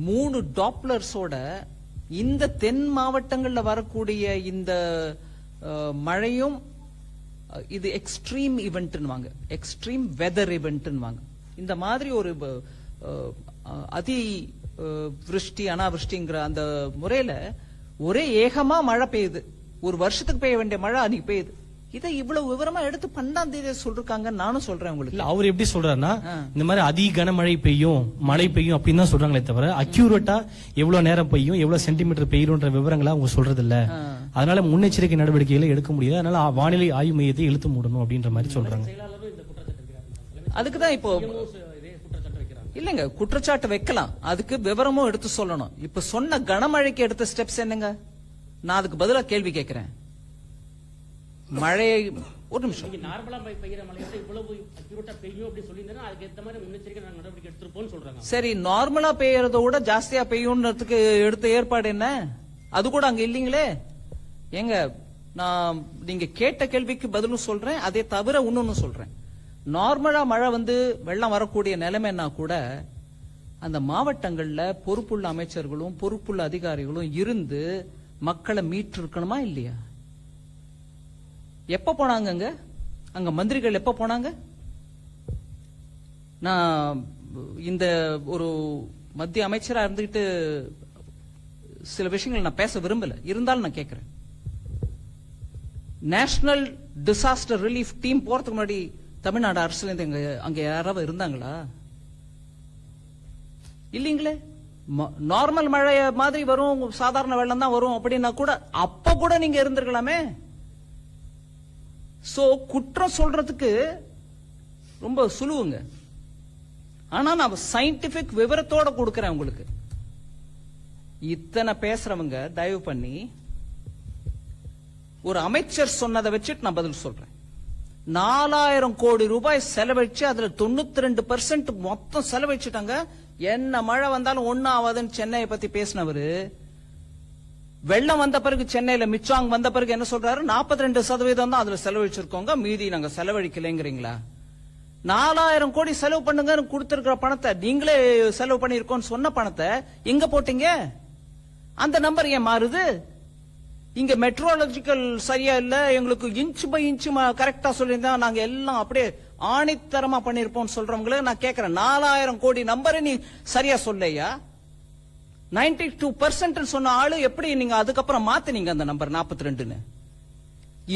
3 டாப்லர்ஸோட இந்த தென் மாவட்டங்கள்ல வரக்கூடிய இந்த மழையும் இது எக்ஸ்ட்ரீம் இவெண்ட்னுவாங்க, எக்ஸ்ட்ரீம் வெதர் இவெண்ட்னுவாங்க. இந்த மாதிரி ஒரு அதி விருஷ்டி அனாவிருஷ்டிங்கிற அந்த முறையில ஒரே ஏகமா மழை பெய்யுது. ஒரு வருஷத்துக்கு பெய்ய வேண்டிய மழை அன்னைக்கு பெய்யுது. இதை இவ்வளவு விவரமா எடுத்து 12ஆம் தேதி சொல்றாங்க. நானும் சொல்றேன் உங்களுக்கு. இல்ல அவர் எப்படி சொல்றாருன்னா இந்த மாதிரி அதிக கனமழை பெய்யும் மழை பெய்யும் அப்படின்னு தான் சொல்றாங்களே தவிர அக்யூரேட்டா எவ்வளவு நேரம் பெய்யும் எவ்வளவு சென்டிமீட்டர் பெய்யும்ன்ற விவரங்களை அவங்க சொல்றது இல்ல. அதனால முன்னெச்சரிக்கை நடவடிக்கைகளை எடுக்க முடியாது. அதனால வானிலை ஆய்வு மையத்தை இழுத்து மூடணும் அப்படின்ற மாதிரி சொல்றாங்க. அதுக்குதான் இப்போ இல்லங்க குற்றச்சாட்டு வைக்கலாம், அதுக்கு விவரமும் எடுத்து சொல்லணும். இப்ப சொன்ன கனமழைக்கு எடுத்த ஸ்டெப்ஸ் என்னங்க? நான் அதுக்கு பதிலா கேள்வி கேட்கிறேன். மழை ஒரு நிமிஷம், நார்மலா பெய்யற மழையோட இவ்வளவு அக்யூரேட்டா பெய்யும் அப்படி சொல்லியிருந்தா அதுக்கு ஏத்த மாதிரி முன்னெச்சரிக்கை நடவடிக்கை எடுத்துருப்போம்னு சொல்றாங்க. சரி, நார்மலா பெய்யறத விட ஜாஸ்தியா பெய்யும்ன்றதுக்கு எடுத்த ஏற்பாடு என்ன? அது கூட அங்க இல்லீங்களே. ஏங்க நான் நீங்க கேட்ட கேள்விக்கு பதிலும் சொல்றேன், அதே தவிர இன்னொன்னு சொல்றேன். நார்மலா மழை வந்து வெள்ளம் வரக்கூடிய நிலைமைன்னா கூட அந்த மாவட்டங்கள்ல பொறுப்புள்ள அமைச்சர்களும் பொறுப்புள்ள அதிகாரிகளும் இருந்து மக்களை மீட்டு இருக்கணுமா இல்லையா? எப்ப போனாங்க அங்க மந்திரிகள்? எப்ப போனாங்க? நான் இந்த ஒரு மத்திய அமைச்சரா இருந்துகிட்டு சில விஷயங்கள் நான் பேச விரும்பல, இருந்தாலும் நான் கேட்கிறேன். நேஷனல் டிசாஸ்டர் ரிலீஃப் டீம் போறதுக்கு முன்னாடி தமிழ்நாடு அரசுல இருந்து அங்க யாராவது இருந்தாங்களா? இல்லீங்களே. நார்மல் மழை மாதிரி வரும், சாதாரண வெள்ளம் தான் வரும் அப்படின்னா கூட அப்ப கூட நீங்க இருந்திருக்கலாமே. சோ குற்றம் சொல்றதுக்கு ரொம்ப சுலுவுங்க. ஆனா நான் சயின்டிபிக் விவரத்தோட கொடுக்கறேன் உங்களுக்கு. இத்தனை பேசுறவங்க தயவு பண்ணி ஒரு அமைச்சர் சொன்னதை வச்சுட்டு நான் பதில் சொல்றேன். 4000 கோடி ரூபாய் செலவழிச்சு அதுல 92% மொத்தம் செலவழிச்சுட்டாங்க. என்ன மழை வந்தாலும் ஒன்னும் ஆகாதுன்னு சென்னையை பத்தி பேசினவரு வெள்ளம் வந்த பிறகு சென்னையில மிச்சாங் வந்த பிறகு என்ன சொல்றாரு? 42% தான் அதுல செலவழிச்சிருக்கோங்க, மீதி நாங்க செலவழிக்கலைங்கிறீங்களா? 4000 கோடி செலவு பண்ணுங்க கொடுத்திருக்கிற பணத்தை நீங்களே செலவு பண்ணிருக்கோம் சொன்ன பணத்தை எங்க போட்டீங்க? அந்த நம்பர் ஏன் மாறுது? இங்க மெட்ரோலஜிக்கல் சரியா இல்ல, எங்களுக்கு இன்ச் பை இன்ச் கரெக்டா சொல்லியிருந்தா நாங்க எல்லாம் அப்படியே ஆணித்தரமா பண்ணிருப்போம் சொல்றவங்கள நான் கேட்கிறேன். 4000 கோடி நம்பரை நீ சரியா சொல்லையா? 92% சொன்ன ஆளு எப்படி நீங்க அதுக்கப்புறம் மாத்தினீங்க அந்த நம்பர் 42ன்னு?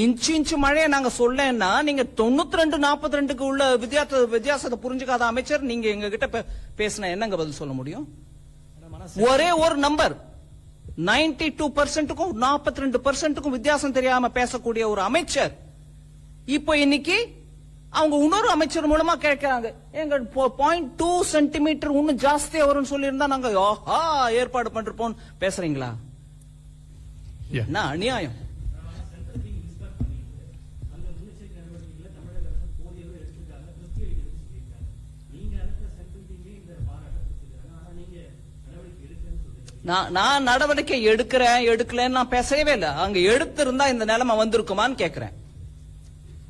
இன்ச்சு மழையை நாங்க சொல்லன்னா நீங்க 92 42க்கு உள்ள வித்தியாசத்தை புரிஞ்சுக்காத அமைச்சர் நீங்க எங்க கிட்ட பேசின என்னங்க பதில் சொல்ல முடியும்? ஒரே ஒரு நம்பர் 92%க்கும் 42%க்கும் வித்தியாசம் தெரியாம பேசக்கூடிய ஒரு அமைச்சர் இப்போ இன்னைக்கு அவங்க இன்னொரு அமைச்சர் மூலமா கேட்கிறாங்க, எங்க 0.2 சென்டிமீட்டர் இன்னும் ஜாஸ்தியா வரும்னு சொல்லி இருந்தா நாங்க ஏற்பாடு பண்றோம் பேசுறீங்களா? என்ன அநியாயம்! நான் நடவடிக்கை எடுக்கலன்னு நான் பேசவே இல்லை. அங்க எடுத்திருந்தா இந்த நிலைமை வந்திருக்குமான்னு கேட்கிறேன்.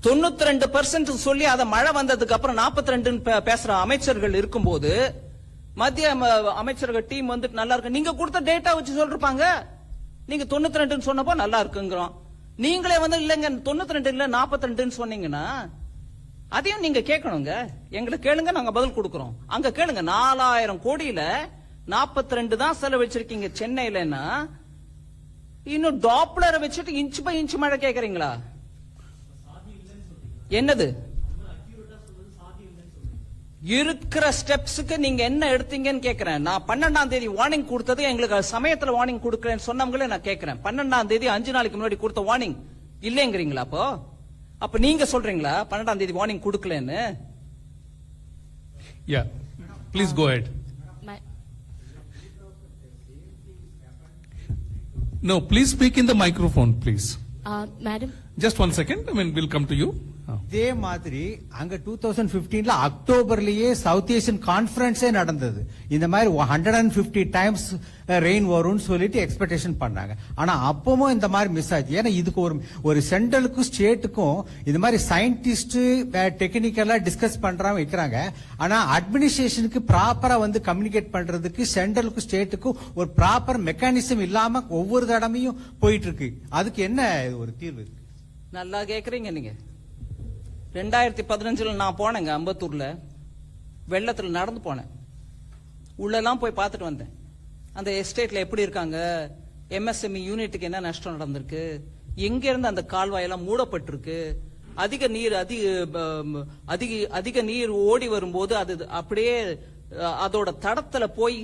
92% சொல்லி அதை மழை வந்ததுக்கு அப்புறம் 42 பேசுற அமைச்சர்கள் இருக்கும்போது மத்திய அமைச்சர்கள் டீம் வந்துட்டு நல்லா இருக்கு நீங்க கொடுத்த டேட்டா வச்சு சொல்லிருப்பாங்க. நீங்க 92 சொன்னப்போ நல்லா இருக்குங்கிறோம். நீங்களே வந்து இல்லங்க 92 இல்ல 42 சொன்னீங்கன்னா அதையும் நீங்க கேட்கணுங்க. எங்களை கேளுங்க, நாங்க பதில் கொடுக்கறோம். அங்க கேளுங்க, 4000 கோடியில 42 தான் செலவழிச்சிருக்கீங்க சென்னையிலன்னா இன்னும் டாப்லரை வச்சுட்டு இன்ச் பை இன்ச் மழை கேக்குறீங்களா? என்னது இருக்கிற ஸ்டெப்ஸுக்கு நீங்க என்ன எடுத்தீங்கன்னு கேக்குறேன். நான் 12ஆம் தேதி வார்னிங் கொடுத்தது எங்களுக்கு சமயத்துல வார்னிங் கொடுக்கறேன்னு சொன்னவங்களே நான் கேக்குறேன். 12ஆம் தேதி 5 நாளைக்கு முன்னாடி கொடுத்த வார்னிங் இல்லைங்கிறீங்களா? அப்ப நீங்க சொல்றீங்களா 12ஆம் தேதி வார்னிங் கொடுக்கலன்னு? Yeah, please go ahead. No, please speak in the microphone, please. Madam. Just 1 second, we'll come to you. இதே மாதிரி அங்க 2015ல அக்டோபர்லயே சவுத் ஏசியன் கான்ஃபரன்ஸே நடந்தது. இந்த மாதிரி 150 டைம்ஸ் ரெயின் வரும்னு சொல்லிட்டு எக்ஸ்பெக்டேஷன் பண்ணாங்க. ஆனா அப்பவும் இந்த மாதிரி மிஸ் ஆச்சு. ஏன்னா இதுக்கு ஒரு சென்ட்ரலுக்கும் ஸ்டேட்டுக்கும் இந்த மாதிரி சயின்டிஸ்ட் டெக்னிக்கலா டிஸ்கஸ் பண்றாங்க வைக்கிறாங்க. ஆனா அட்மினிஸ்ட்ரேஷனுக்கு ப்ராப்பரா வந்து கம்யூனிகேட் பண்றதுக்கு சென்ட்ரலுக்கும் ஸ்டேட்டுக்கும் ஒரு ப்ராப்பர் மெக்கானிசம் இல்லாம ஒவ்வொரு தடவையும் போயிட்டு இருக்கு. அதுக்கு என்ன ஒரு தீர்வு இருக்கு? நல்லா கேக்குறீங்க நீங்க. 2015ல நான் போனேங்க அம்பத்தூர்ல, வெள்ளத்துல நடந்து போனேன், உள்ளெல்லாம் போய் பார்த்துட்டு வந்தேன். அந்த எஸ்டேட்ல எப்படி இருக்காங்க, எம்எஸ்எம்இ யூனிட்டுக்கு என்ன நஷ்டம் நடந்திருக்கு, எங்க இருந்து அந்த கால்வாயெல்லாம் மூடப்பட்டிருக்கு, அதிக நீர் ஓடி வரும்போது அது அப்படியே அதோட தடத்துல போய்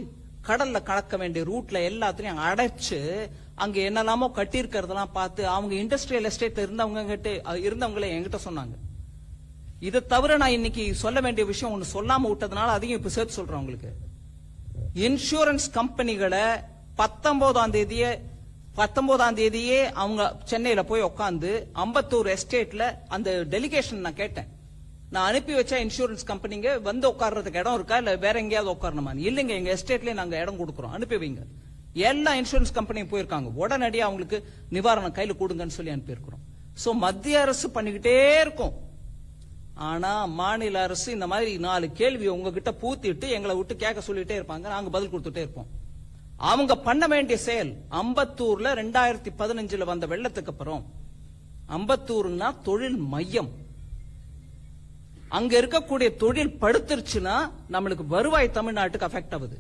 கடல்ல கலக்க வேண்டிய ரூட்ல எல்லாத்தையும் அடைச்சு அங்க என்னெல்லாமோ கட்டி இருக்கிறதெல்லாம் பார்த்து அவங்க இண்டஸ்ட்ரியல் எஸ்டேட்ல இருந்தவங்களே என்கிட்ட சொன்னாங்க. இதை தவிர நான் இன்னைக்கு சொல்ல வேண்டிய விஷயம் ஒண்ணு சொல்லாம விட்டதுனால அதையும் இப்ப சேர்த்து சொல்றேன் உங்களுக்கு. இன்சூரன்ஸ் கம்பெனிகளை 19ஆம் தேதியே அவங்க சென்னையில போய் உட்காந்து அம்பத்தூர் எஸ்டேட்ல அந்த டெலிகேஷன் நான் கேட்டேன். நான் அனுப்பி வச்சா இன்சூரன்ஸ் கம்பெனிங்க வந்து உட்கார்றதுக்கு இடம் இருக்கா இல்ல வேற எங்கேயாவது உட்காரணுமா? இல்லைங்க, எங்க எஸ்டேட்லயே நாங்க இடம் கொடுக்குறோம், அனுப்பி வைங்க. எல்லா இன்சூரன்ஸ் கம்பெனியும் போயிருக்காங்க, உடனடியாக அவங்களுக்கு நிவாரணம் கையில கொடுங்கன்னு சொல்லி அனுப்பியிருக்கிறோம். சோ மத்திய அரசு பண்ணிக்கிட்டே இருக்கும். ஆனா மாநில அரசு இந்த மாதிரி 4 கேள்வி உங்ககிட்ட பூத்திட்டு எங்களை விட்டு கேட்க சொல்லிட்டே இருப்பாங்க, நாங்க பதில் கொடுத்துட்டே இருப்போம். அவங்க பண்ண வேண்டிய செயல், அம்பத்தூர்ல 2015ல வந்த வெள்ளத்துக்கு அப்புறம் அம்பத்தூர்னா தொழில் மையம். அங்க இருக்கக்கூடிய தொழில் படுத்துருச்சுன்னா நம்மளுக்கு வருவாய் தமிழ்நாட்டுக்கு அஃபெக்ட் ஆகுது.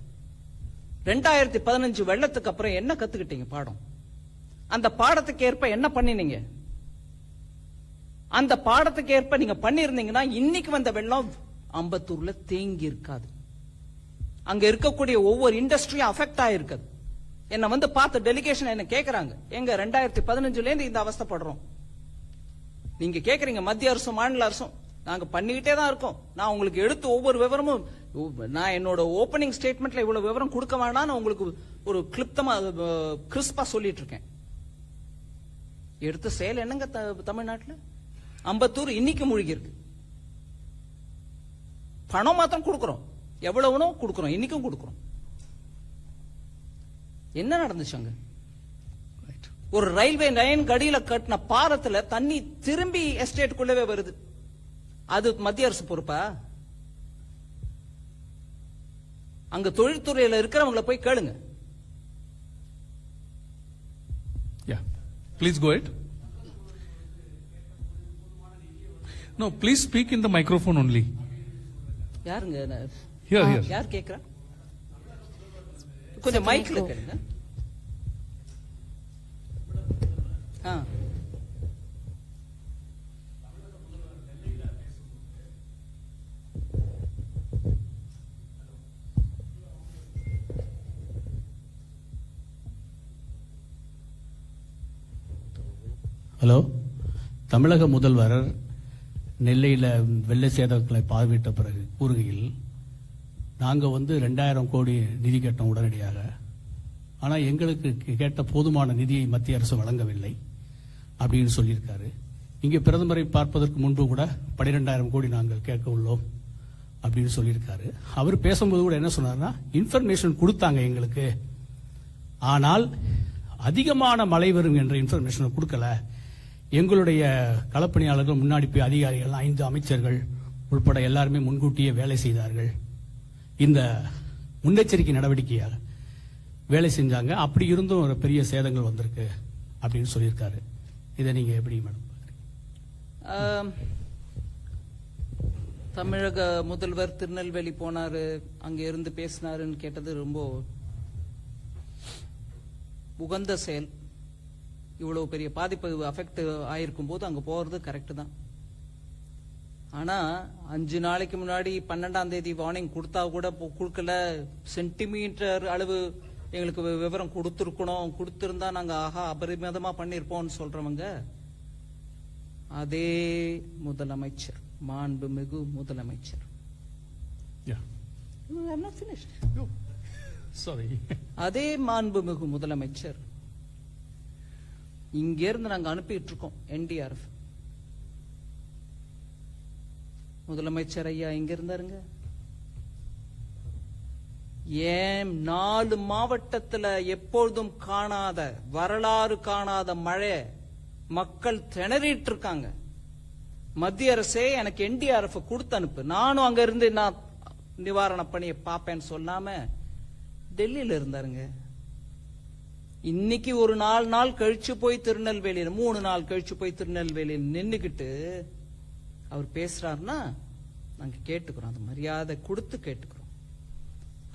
2015 வெள்ளத்துக்கு அப்புறம் என்ன கத்துக்கிட்டீங்க பாடம்? அந்த பாடத்துக்கு ஏற்ப என்ன பண்ணினீங்க? அந்த பாடத்துக்கு ஏற்ப நீங்க பண்ணிருந்தீங்கன்னா இன்னைக்கு வந்த வெள்ளம் அம்பத்தூர்ல தேங்கி இருக்காது. அங்க இருக்கக்கூடிய ஒவ்வொரு இண்டஸ்ட்ரியும் அஃபெக்ட் ஆயிருக்காது. என்ன வந்து பார்த்த டெலிகேஷன் என்ன கேக்குறாங்க, எங்க 2015ல இருந்து இந்த அவஸ்தைப்படுறோம். நீங்க கேக்குறீங்க மத்திய அரசும் மாநில அரசும், நாங்க பண்ணிக்கிட்டே தான் இருக்கோம். நான் உங்களுக்கு எடுத்து ஒவ்வொரு விவரமும், நான் என்னோட ஓபனிங் ஸ்டேட்மெண்ட்ல இவ்வளவு விவரம் கொடுக்க வேண்டாம்னு உங்களுக்கு ஒரு கிளிப்தமா கிறிஸ்பா சொல்லிட்டு இருக்கேன். எடுத்த செயல் என்னங்க தமிழ்நாட்டுல? அம்பத்தூர் இன்னைக்கு மூழ்கி இருக்கு. பணம் மாத்திரம் கொடுக்கிறோம், எவ்வளவுனோ கொடுக்கிறோம், இன்னைக்கும் கொடுக்கிறோம். என்ன நடந்துச்சு அங்க? ஒரு ரயில்வே லைன் கடியில கட்டின பாலத்துல தண்ணி திரும்பி எஸ்டேட்டுக்குள்ளவே வருது. அது மத்திய அரசு பொறுப்பா? அங்க தொழில்துறையில இருக்கிறவங்களை போய் கேளுங்க. Please go ahead. No, please speak in the microphone only. யாருங்க? Here. யார் கேக்குறா? கொஞ்சம் மைக்ல கேளுங்க. ஹலோ, தமிழக முதல்வர் நெல்லையில் வெள்ள சேதங்களை பார்வையிட்ட பிறகு கூறுகையில் நாங்கள் 2000 கோடி நிதி கேட்டோம் உடனடியாக. ஆனால் எங்களுக்கு கேட்ட போதுமான நிதியை மத்திய அரசு வழங்கவில்லை அப்படின்னு சொல்லியிருக்காரு. இங்கே பிரதமரை பார்ப்பதற்கு முன்பு கூட 12000 கோடி நாங்கள் கேட்க உள்ளோம் அப்படின்னு சொல்லியிருக்காரு. அவர் பேசும்போது கூட என்ன சொன்னார்னா, இன்ஃபர்மேஷன் கொடுத்தாங்க எங்களுக்கு, ஆனால் அதிகமான மழை வரும் என்ற இன்ஃபர்மேஷனை கொடுக்கல. எங்களுடைய களப்பணியாளர்கள் முன்னாடி போய் அதிகாரிகள் 5 அமைச்சர்கள் உள்பட எல்லாருமே முன்கூட்டியே வேலை செய்தார்கள். இந்த முன்னெச்சரிக்கை நடவடிக்கையாக வேலை செஞ்சாங்க. அப்படி இருந்தும் ஒரு பெரிய சேதங்கள் வந்திருக்கு அப்படின்னு சொல்லியிருக்காரு. இதை நீங்க எப்படி மேடம்? தமிழக முதல்வர் திருநெல்வேலி போனாரு, அங்க இருந்து பேசினாருன்னு கேட்டது ரொம்ப உகந்த செயல். இவ்வளவு பெரிய பாதிப்பு அஃபெக்ட் ஆயிருக்கும் போது அங்க போறது கரெக்ட் தான். ஆனா 5 நாளைக்கு முன்னாடி 12ஆம் தேதி வார்னிங் கொடுத்தா கூட கொடுக்கல, சென்டிமீட்டர் அளவு எங்களுக்கு விவரம் கொடுத்திருக்கணும், கொடுத்திருந்தா நாங்க அபரிமிதமா பண்ணிருப்போம்னு சொல்றவங்க அதே முதலமைச்சர், மாண்புமிகு முதலமைச்சர். அதே மாண்புமிகு முதலமைச்சர் இங்க இருந்து நாங்க அனுப்பிட்டு இருக்கோம் NDRF. முதலமைச்சர் ஐயா எங்க இருந்தாருங்க? ஏன் 4 மாவட்டத்துல எப்பொழுதும் காணாத, வரலாறு காணாத மழை, மக்கள் திணறிட்டு இருக்காங்க. மத்திய அரசே எனக்கு NDRF கொடுத்து அனுப்பு, நானும் அங்க இருந்து நான் நிவாரண பணியை பார்ப்பேன்னு சொல்லாம டெல்லியில இருந்தாருங்க. இன்னைக்கு ஒரு 4 நாள் கழிச்சு போய் திருநெல்வேலியில, 3 நாள் கழிச்சு போய் திருநெல்வேலியில் நின்னுக்கிட்டு அவர் பேசுறாருன்னா நாங்க கேட்டுக்கிறோம், அந்த மரியாதை கொடுத்து கேட்டுக்கிறோம்.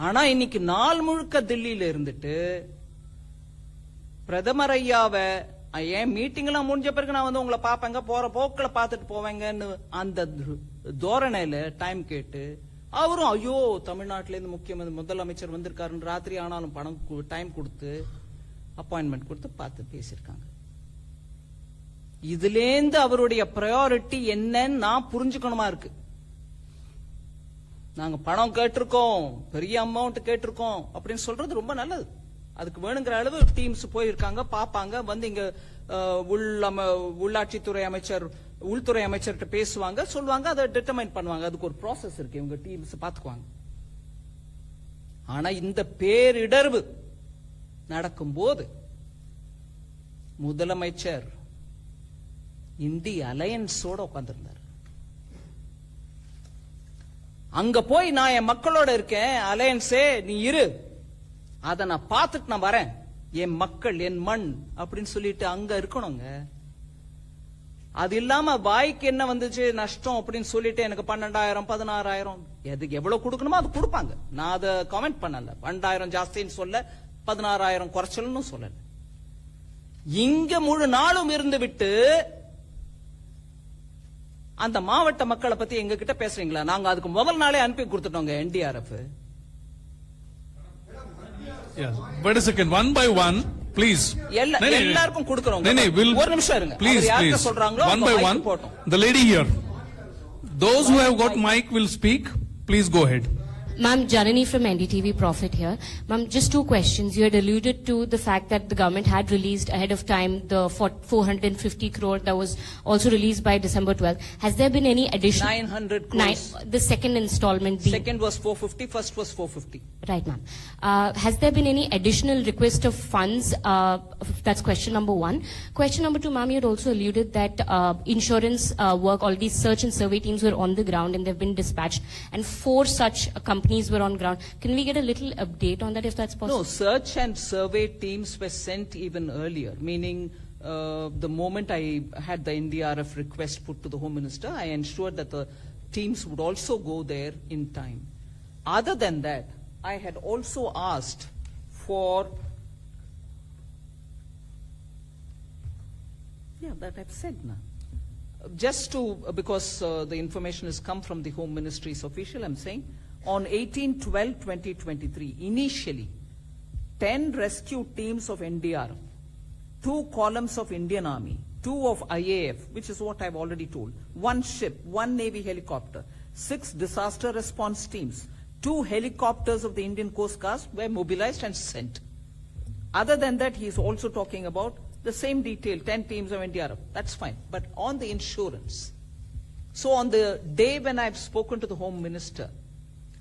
ஆனா இன்னைக்கு நாள் முழுக்க டெல்லியில இருந்துட்டு பிரதமர் ஐயாவை ஏன் மீட்டிங் எல்லாம் முடிஞ்ச பிறகு நான் வந்து உங்களை பாப்பேங்க, போற போக்குல பாத்துட்டு போவேங்கன்னு அந்த தோரணையில டைம் கேட்டு, அவரும் ஐயோ தமிழ்நாட்டில இருந்து முக்கியமந்திரி முதலமைச்சர் வந்திருக்காருன்னு ராத்திரி ஆனாலும் பணம் டைம் கொடுத்து அப்பாயின்மெண்ட் கொடுத்து பார்த்து பேசியிருக்காங்க. இதுலேருந்து அவருடைய பிரையாரிட்டி என்னன்னு நான் புரிஞ்சுக்கணுமா இருக்கு. நாங்க பணம் கேட்டிருக்கோம், பெரிய அமௌண்ட் கேட்டிருக்கோம் அப்படின்னு சொல்றது ரொம்ப நல்லது. அதுக்கு வேணுங்கிற அளவு டீம்ஸ் போயிருக்காங்க, பாப்பாங்க, வந்து இங்க உள்ளாட்சித்துறை அமைச்சர், உள்துறை அமைச்சர்கிட்ட பேசுவாங்க, சொல்லுவாங்க, அதை டிட்டர்மைன் பண்ணுவாங்க. அதுக்கு ஒரு ப்ராசஸ் இருக்கு, இவங்க டீம்ஸ் பாத்துக்குவாங்க. ஆனா இந்த பேரிடர்வு நடக்கும்போது முதலமைச்சர் இந்திய அலையன்ஸோட உட்கார்ந்திருந்தார். அங்க போய் நான் என் மக்களோட இருக்கேன், அலையன்ஸே நீ இரு, அத நான் பார்த்துட்டு நான் வரேன், என் மக்கள் என் மண் அப்படின்னு சொல்லிட்டு அங்க இருக்கணுங்க. அது இல்லாம வாய்க்கு என்ன வந்துச்சு நஷ்டம் அப்படின்னு சொல்லிட்டு எனக்கு 12,000 16,000 எதுக்கு எவ்வளவு கொடுக்கணுமோ அது கொடுப்பாங்க. நான் அதை கமெண்ட் பண்ணல. 12,000 ஜாஸ்தின்னு சொல்ல, 16,000 குறைச்சல்னு சொல்லல. இங்க முழு நாளும் இருந்து விட்டு அந்த மாவட்ட மக்களை பத்தி எங்க கிட்ட பேசுறீங்களா? நாங்க அதுக்கு முதல் நாளே அனுப்பி கொடுத்துட்டோங்க NDRF. Wait a second, one by one, please. எல்லாருக்கும் கொடுக்கறோம். ஒரு நிமிஷம் இருங்க. Please, யாருக்கு சொல்றாங்களோ one by one. The lady here. Those who have got mic will speak. Please go ahead. Ma'am, Janani from NDTV Profit here. Ma'am, just 2 questions. You had alluded to the fact that the government had released ahead of time the 450 crore that was also released by December 12th. Has there been any additional? 900 crores. The second installment. Second was 450, first was 450. Right, ma'am. Has there been any additional request of funds? That's question number 1. Question number 2, ma'am, you had also alluded that insurance work, all these search and survey teams were on the ground and they've been dispatched, and 4 such companies were on ground. Can we get a little update on that if that's possible? No, search and survey teams were sent even earlier, meaning the moment I had the NDRF request put to the Home Minister, I ensured that the teams would also go there in time. Other than that, I had also asked for, that I've said now. Just to, because the information has come from the Home Ministry's official, I'm saying, on 18/12/2023, initially, 10 rescue teams of NDRF, 2 columns of Indian Army, 2 of IAF, which is what I've already told, 1 ship, 1 Navy helicopter, 6 disaster response teams, 2 helicopters of the Indian Coast Guard were mobilized and sent. Other than that, he is also talking about the same detail, 10 teams of NDRF. That's fine. But on the insurance, so on the day when I've spoken to the Home Minister,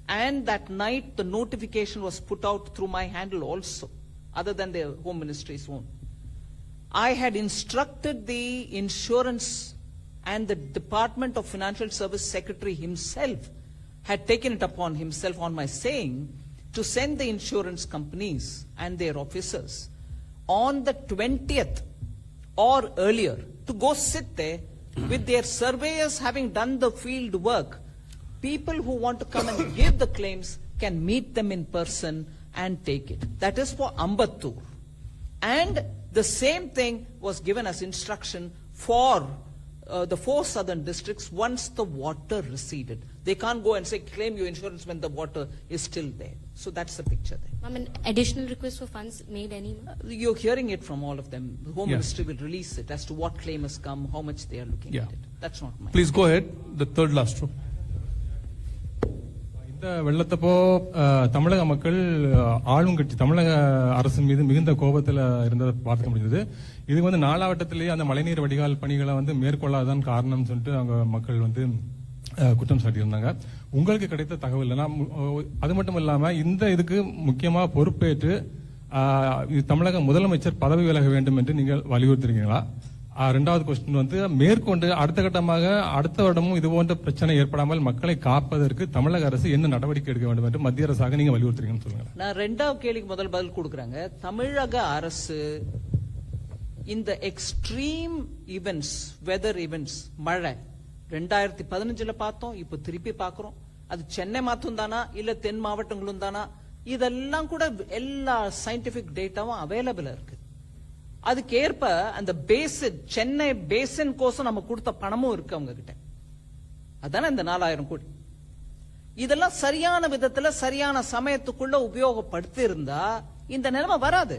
and that night the notification was put out through my handle also, other than the Home Ministry's own, I had instructed the insurance and the Department of Financial Service Secretary himself had taken it upon himself on my saying to send the insurance companies and their officers on the 20th or earlier to go sit there with their surveyors having done the field work. People who want to come and give the claims can meet them in person and take it. That is for Ambattur. And the same thing was given as instruction for the 4 southern districts once the water receded. They can't go and say, claim your insurance when the water is still there. So that's the picture there. Ma'am, an additional request for funds made any? You're hearing it from all of them. The Home Yeah. Ministry will release it as to what claim has come, how much they are looking Yeah. at it. That's not mine. Please go ahead. The third last row. இந்த வெள்ளத்தப்போ தமிழக மக்கள் ஆளுங்கட்சி தமிழக அரசின் மீது மிகுந்த கோபத்தில் இருந்ததை பார்க்க முடிந்தது. இது நாலாவட்டத்திலேயே அந்த மழைநீர் வடிகால் பணிகளை மேற்கொள்ளாதான் காரணம் சொல்லிட்டு அவங்க மக்கள் குற்றம் சாட்டியிருந்தாங்க. உங்களுக்கு கிடைத்த தகவல் அது மட்டும் இல்லாம இந்த இதுக்கு முக்கியமா பொறுப்பேற்று தமிழக முதலமைச்சர் பதவி விலக வேண்டும் என்று நீங்கள் வலியுறுத்துறீங்களா? ரெண்டாவது கொஸ்டின் வந்து மேற்கொண்டு அடுத்த கட்டமாக அடுத்த வருடமும் இது போன்ற பிரச்சனை ஏற்படாமல் மக்களை காப்பதற்கு தமிழக அரசு என்ன நடவடிக்கை எடுக்க வேண்டும் என்று மத்திய அரசாக நீங்க வலியுறுத்துறீங்கன்னு சொல்லுங்க. நான் ரெண்டாவது கேள்விக்கு முதல் பதில் கொடுக்குறாங்க. தமிழக அரசு இந்த எக்ஸ்ட்ரீம் ஈவென்ட்ஸ், வெதர் ஈவென்ட்ஸ், மழை 2015 பார்த்தோம், இப்ப திருப்பி பாக்குறோம். அது சென்னை மாத்தும் தானா இல்ல தென் மாவட்டங்களும் தானா, இதெல்லாம் கூட எல்லா சயின்டிபிக் டேட்டாவும் அவைலபிளா இருக்கு. அதுக்கேற்ப அந்த பேசின், சென்னை பேசின் கோசம் நம்ம கொடுத்த பணமும் இருக்கு அவங்க கிட்ட. அதான இந்த 4000 கோடி. இதெல்லாம் சரியான விதத்துல சரியான சமயத்துக்குள்ள உபயோகப்படுத்தி இருந்தா இந்த நிலைமை வராது.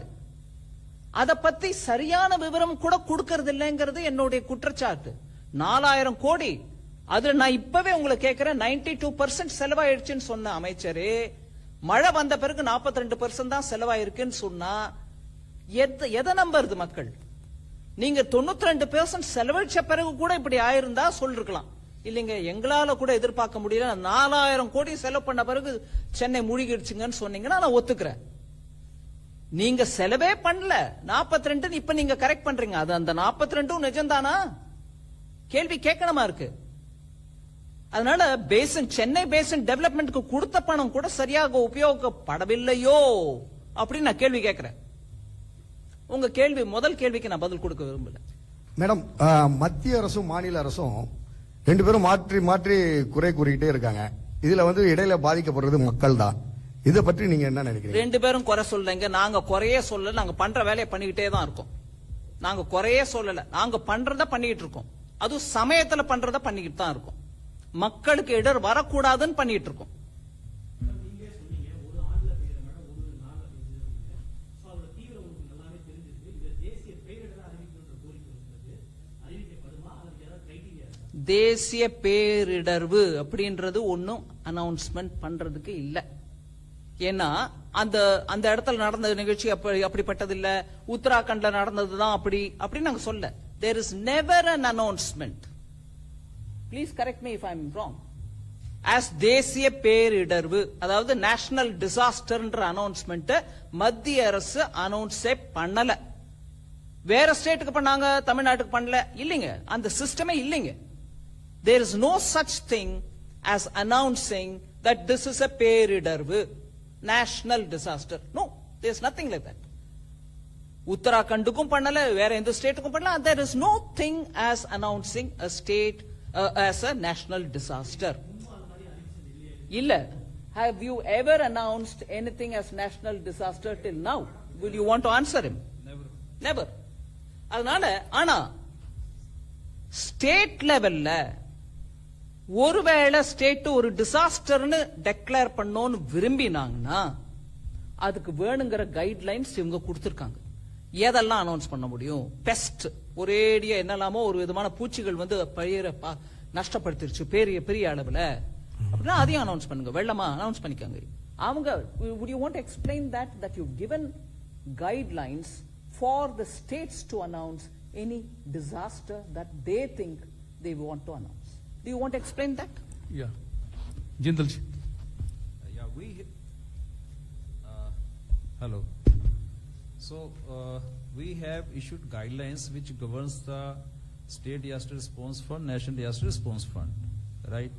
அத பத்தி சரியான விவரம் கூட கொடுக்கறது இல்லைங்கிறது என்னுடைய குற்றச்சாட்டு. 4000 கோடி, அது நான் இப்பவே உங்களை கேட்கிறேன், 92% செலவாயிடுச்சுன்னு சொன்ன அமைச்சரே, மழை வந்த பிறகு 42% தான் செலவாயிருக்குன்னு சொன்னா எதை நம்புறது மக்கள்? நீங்க 92% செலவழிச்ச பிறகு கூட இப்படி ஆயிருந்தா சொல்லிருக்கலாம். இல்லைங்க, எங்களால கூட எதிர்பார்க்க முடியல, 4000 கோடி செலவு பண்ண பிறகு சென்னை மூழ்கிடுச்சுங்கன்னு சொன்னீங்கன்னா நான் ஒத்துக்கிறேன். நீங்க செலவே பண்ணல, 42 இப்ப நீங்க கரெக்ட் பண்றீங்க. அது அந்த 42 நிஜம்தானா? கேள்வி கேட்கணுமா இருக்கு. அதனால பேசின், சென்னை பேசின் டெவலப்மெண்ட்க்கு கொடுத்த பணம் கூட சரியாக உபயோகப்படவில்லையோ அப்படின்னு நான் கேள்வி கேட்கிறேன். உங்க கேள்வி, முதல் கேள்விக்கு நான் பதில் கொடுக்க விரும்பல. மேடம், மத்திய அரசும் மாநில அரசும் ரெண்டு பேரும் மாற்றி மாற்றி குறை கூறிக்கிட்டே இருக்காங்க. இதுல வந்து இடையில பாதிக்கப்படுறது மக்கள் தான். இதை பற்றி நீங்க என்ன நினைக்கிறீங்க? ரெண்டு பேரும் குறை சொல்லுங்க, நாங்க குறையே சொல்லல. நாங்க பண்ற வேலையை பண்ணிக்கிட்டே தான் இருக்கோம். நாங்க குறையே சொல்லல, நாங்க பண்றத பண்ணிட்டு இருக்கோம். அதுவும் சமயத்துல பண்றத பண்ணிக்கிட்டு தான் இருக்கோம். மக்களுக்கு இடர் வரக்கூடாதுன்னு பண்ணிட்டு இருக்கோம். தேசிய பேரிடர்வு அப்படின்றது ஒன்னும் அனௌன்ஸ்மெண்ட் பண்றதுக்கு இல்ல. ஏன்னா அந்த அந்த இடத்துல நடந்த நிகழ்ச்சி அப்படிப்பட்டது இல்ல, உத்தராகண்ட்ல நடந்ததுதான் அப்படி நாங்க சொல்ல. There is never an announcement. Please correct me if I am wrong. As தேசிய பேரிடர்வு, அதாவது நேஷனல் டிசாஸ்டர்ன்ற அனௌன்ஸ்மெண்ட் மத்திய அரசு அனௌன்ஸே பண்ணல. வேற ஸ்டேட்டுக்கு பண்ணாங்க, தமிழ்நாட்டுக்கு பண்ணல. இல்லைங்க, அந்த சிஸ்டமே இல்லைங்க. There is no such thing as announcing that this is a பேரிடர்வு, national disaster. No, there is nothing like that. உத்தராகண்டுக்கும் பண்ணல, வேற எந்த ஸ்டேட்டுக்கும் பண்ணல. There is no thing as announcing a state as a national disaster. இல்ல. Have you ever announced anything as national disaster till now? Will you want to answer him? Never. அதனால ஆனா ஸ்டேட் லெவல்ல ஒருவேளை ஸ்டேட் ஒரு டிசாஸ்டர்னு டெக்ளேர் பண்ணோன்னு விரும்பினாங்கன்னா அதுக்கு வேணுங்கிற கைட்லைன்ஸ் இவங்க கொடுத்திருக்காங்க. எதெல்லாம் அனௌன்ஸ் பண்ண முடியும்? பெஸ்ட், ஒரேடியா என்னெல்லாமோ ஒரு விதமான பூச்சிகள் வந்து பயிரை நஷ்டப்படுத்திருச்சு பெரிய பெரிய அளவுல, அப்படின்னா அதையும் அனௌன்ஸ் பண்ணுங்க. வெள்ளமா அனௌன்ஸ் பண்ணிக்காங்க. அவங்க would you want to explain that you've given guidelines for the states to announce any disaster that they think they want to announce? Do you want to explain that? Yeah. Jindalji. Hello. So we have issued guidelines which governs the State Disaster Response Fund, National Disaster Response Fund, right?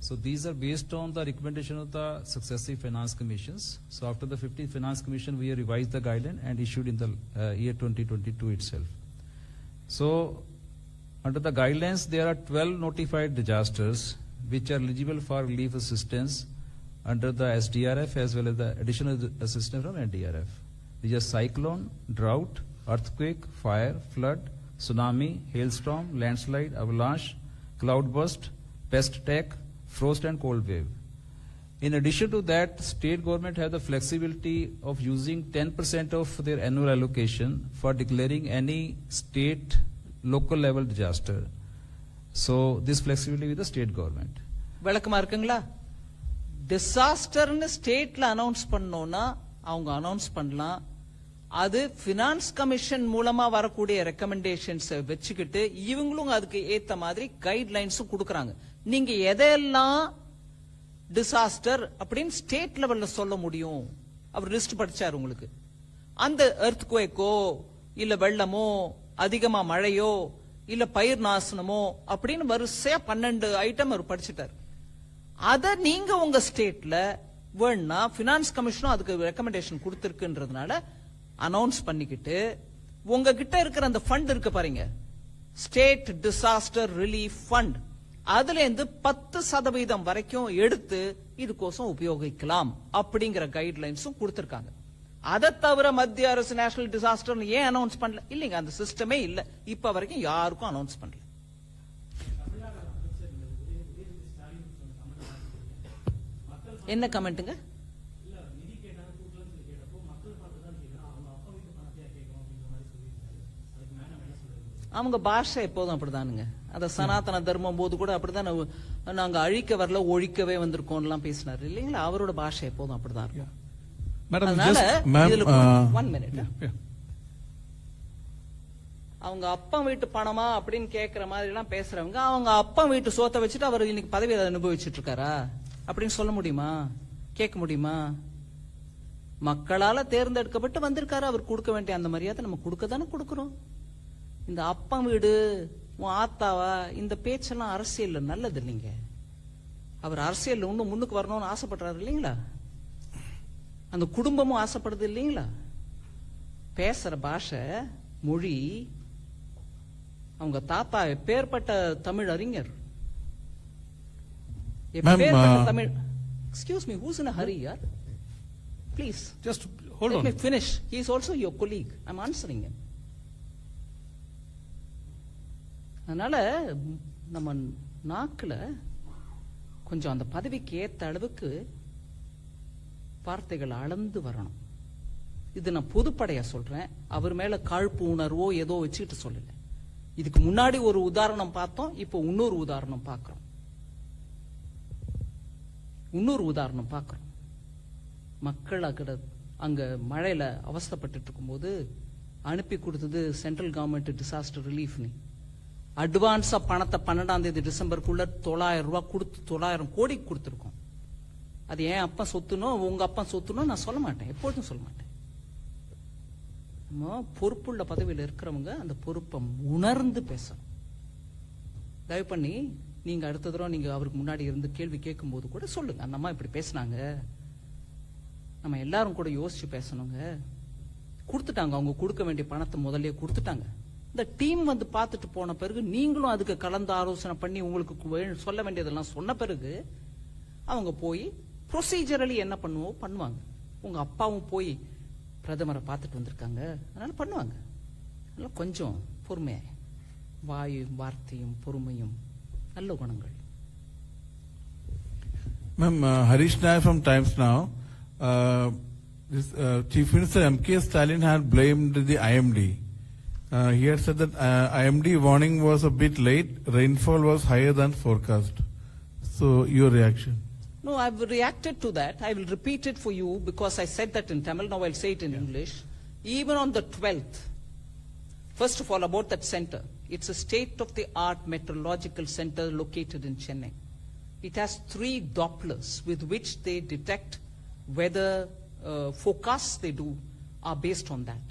So these are based on the recommendation of the successive finance commissions. So after the 15th Finance Commission, we revised the guideline and issued in the year 2022 itself. So under the guidelines, there are 12 notified disasters which are eligible for relief assistance under the SDRF as well as the additional assistance from NDRF. These are cyclone, drought, earthquake, fire, flood, tsunami, hailstorm, landslide, avalanche, cloudburst, pest attack, frost and cold wave. In addition to that, state government have the flexibility of using 10% of their annual allocation for declaring any state local level disaster. So this flexibility with the state government. விளக்கமா இருக்குங்களா? டிசாஸ்டர்னு ஸ்டேட்ல அனௌன்ஸ் பண்ணோம்னா அவங்க அனௌன்ஸ் பண்ணலாம். அது பினான்ஸ் கமிஷன் மூலமா வரக்கூடிய ரெக்கமெண்டேஷன்ஸ் வச்சுக்கிட்டு இவங்களும் அதுக்கு ஏத்த மாதிரி கைட்லைன்ஸும் கொடுக்கறாங்க. நீங்க எதையெல்லாம் டிசாஸ்டர் அப்படின்னு ஸ்டேட் லெவல்ல சொல்ல முடியும். அவர் லிஸ்ட் படிச்சார் உங்களுக்கு. அந்த எர்த்குவேக்கோ இல்ல வெள்ளமோ அதிகமா மழையோ இல்ல பயிர் நாசனமோ அப்படின்னு வரிசையா 12 ஐட்டம் அவர் படிச்சுட்டார். அத நீங்க உங்க ஸ்டேட்ல வேணா பினான்ஸ் கமிஷனும் அதுக்கு ரெக்கமெண்டேஷன் கொடுத்திருக்குன்றதுனால அனௌன்ஸ் பண்ணிக்கிட்டு உங்ககிட்ட இருக்கிற அந்த ஃபண்ட் இருக்கு பாருங்க, ஸ்டேட் டிசாஸ்டர் ரிலீஃப் ஃபண்ட், அதுல இருந்து 10% வரைக்கும் எடுத்து இதுக்கோசம் உபயோகிக்கலாம் அப்படிங்கிற கைட்லைன்ஸும் கொடுத்திருக்காங்க. அதை தவிர மத்திய அரசு நேஷனல் டிசாஸ்டர் ஏன் அனௌன்ஸ் பண்ணல? இல்லைங்க, அந்த சிஸ்டமே இல்ல. இப்ப வரைக்கும் யாருக்கும் அனௌன்ஸ் பண்ணல. என்ன கமெண்ட்டுங்க? அவங்க பாஷை எப்போதும் அப்படிதானுங்க. அத சனாதன தர்மம் போது கூட அப்படிதான் நாங்க அழிக்க வரல ஒழிக்கவே வந்திருக்கோம் பேசினாரு இல்லைங்களா? அவரோட பாஷை எப்போதும் அப்படிதான் இருக்கும். One minute. அவங்க அப்பா வீட்டு பணமா அப்படின்னு கேக்குற மாதிரி எல்லாம் பேசுறவங்க அவங்க அப்பா வீட்டு சோத்தை வச்சுட்டு அவர் இன்னைக்கு பதவி அனுபவிச்சுட்டு இருக்காரா அப்படின்னு சொல்ல முடியுமா? கேட்க முடியுமா? மக்களால தேர்ந்தெடுக்கப்பட்டு வந்திருக்காரு. அவர் கொடுக்க வேண்டிய அந்த மரியாதை நம்ம கொடுக்க தானே கொடுக்கிறோம். இந்த அப்பா வீடு உன் ஆத்தாவா இந்த பேச்செல்லாம் அரசியல் நல்லது இல்லைங்க. அவர் அரசியல் இன்னும் முன்னுக்கு வரணும்னு ஆசைப்படுறாரு இல்லைங்களா? அந்த குடும்பமும் ஆசைப்படுது இல்லைங்களா? பேசுற பாஷை மொழி, அவங்க தாத்தா எப்பேற்பட்ட தமிழ் அறிஞர், எப்பேற்பட்ட Tamil. Excuse me, who's in a hurry, yaar? Please. Just hold on. Let me finish. He is also your colleague. I'm answering him. அதனால நம்ம நாக்குல கொஞ்சம் அந்த பதவிக்கு ஏத்த அளவுக்கு வார்த்தைகள் அளந்து வரணும். இது நான் பொதுப்படையா சொல்றேன். அவர் மேல காழ்ப்பு உணர்வோ ஏதோ வச்சுக்கிட்டு சொல்லல. இதுக்கு முன்னாடி ஒரு உதாரணம் பார்த்தோம், இப்போ இன்னொரு உதாரணம் பார்க்கிறோம். மக்கள் அங்க மழையில அவஸ்தைப்பட்டு இருக்கும்போது அனுப்பி கொடுத்தது சென்ட்ரல் கவர்மெண்ட் டிசாஸ்டர் ரிலீஃப். அட்வான்ஸா பணத்தை 12ஆம் தேதி டிசம்பருக்குள்ள 900 ரூபாய் கொடுத்து 900 கோடி கொடுத்திருக்கோம். அது ஏன் அப்பா சொத்துனோ உங்க அப்பா சொத்துனோ நான் சொல்ல மாட்டேன், எப்பொழுதும் சொல்ல மாட்டேன். நம்ம பொறுப்புள்ள பதவியில் இருக்கிறவங்க அந்த பொறுப்பை உணர்ந்து பேசணும். தயவு பண்ணி நீங்க அடுத்த தடவை நீங்க அவருக்கு முன்னாடி இருந்து கேள்வி கேட்கும் போது கூட சொல்லுங்க, அந்த அம்மா இப்படி பேசினாங்க, நம்ம எல்லாரும் கூட யோசிச்சு பேசணுங்க. கொடுத்துட்டாங்க, அவங்க கொடுக்க வேண்டிய பணத்தை முதல்ல கொடுத்துட்டாங்க. இந்த டீம் வந்து பார்த்துட்டு போன பிறகு நீங்களும் அதுக்கு கலந்து ஆலோசனை பண்ணி உங்களுக்கு சொல்ல வேண்டியதெல்லாம் சொன்ன பிறகு அவங்க போய் ப்ரொசீஜரலி என்ன பண்ணுவாங்க. உங்க அப்பாவும் போய் பிரதமரை பார்த்துட்டு வந்திருக்காங்க, அதனால பண்ணுவாங்க. அதனால கொஞ்சம் பொறுமையா, வார்த்தையும் பொறுமையும் நல்ல குணங்கள். Ma'am, Harish Nair from Times Now. Chief Minister M.K. Stalin had blamed the IMD. He had said that IMD warning was a bit late, rainfall was higher than forecast. So, your reaction? No, I've reacted to that. I will repeat it for you because I said that in Tamil. Now I'll say it in English. Even on the 12th, first of all, about that center. It's a state-of-the-art meteorological center located in Chennai. It has 3 Dopplers with which they detect weather forecasts they do are based on that.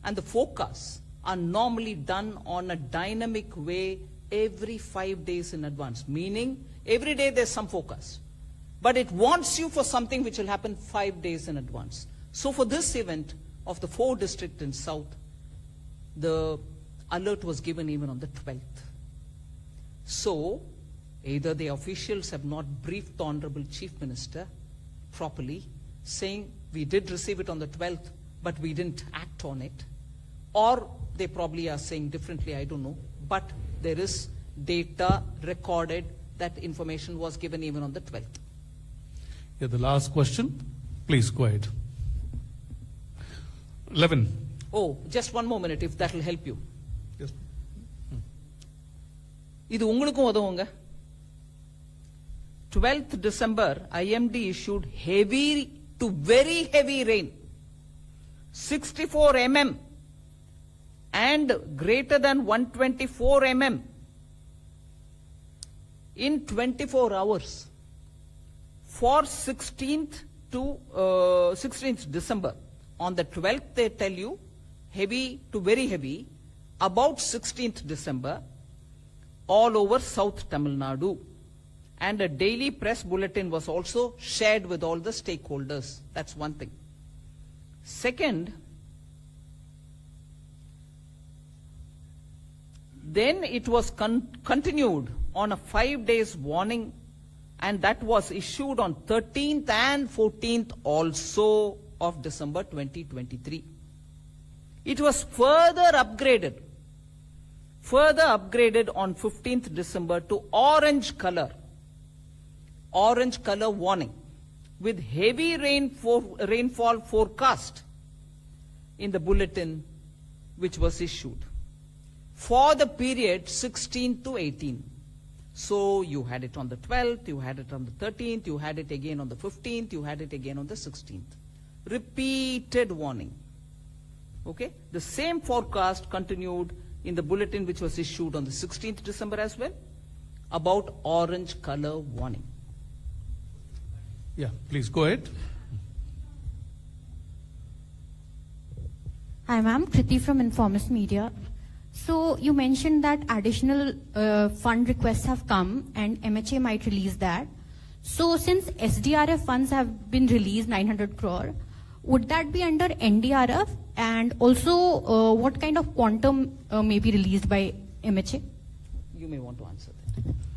And the forecasts are normally done on a dynamic way every 5 days in advance, meaning every day there's some forecast. But it warns you for something which will happen 5 days in advance. So for this event of the 4 districts in South, the alert was given even on the 12th. So, either the officials have not briefed the Honorable Chief Minister properly, saying we did receive it on the 12th, but we didn't act on it, or they probably are saying differently, I don't know, but there is data recorded that information was given even on the 12th. Yeah, the last question. Please, go ahead. 11. Oh, just one more minute, if that will help you. Yes. இது உங்களுக்கும் உதவுங்க. 12th December, IMD issued heavy to very heavy rain, 64 mm and greater than 124 mm. in 24 hours for 16th to 16th December. On the 12th, they tell you heavy to very heavy. About 16th December, all over South Tamil Nadu. And a daily press bulletin was also shared with all the stakeholders. That's one thing. Second, then it was continued on a 5 days warning, and that was issued on 13th and 14th also of December 2023. It was further upgraded on 15th December to orange color warning with heavy rainfall forecast in the bulletin which was issued for the period 16 to 18. So you had it on the 12th, you had it on the 13th, you had it again on the 15th, you had it again on the 16th. Repeated warning. Okay? The same forecast continued in the bulletin which was issued on the 16th December as well about orange color warning. Yeah, please go ahead. Hi ma'am, Kriti from Informist Media. So you mentioned that additional fund requests have come and MHA might release that. So since SDRF funds have been released 900 crore, would that be under NDRF? And also what kind of quantum may be released by MHA? You may want to answer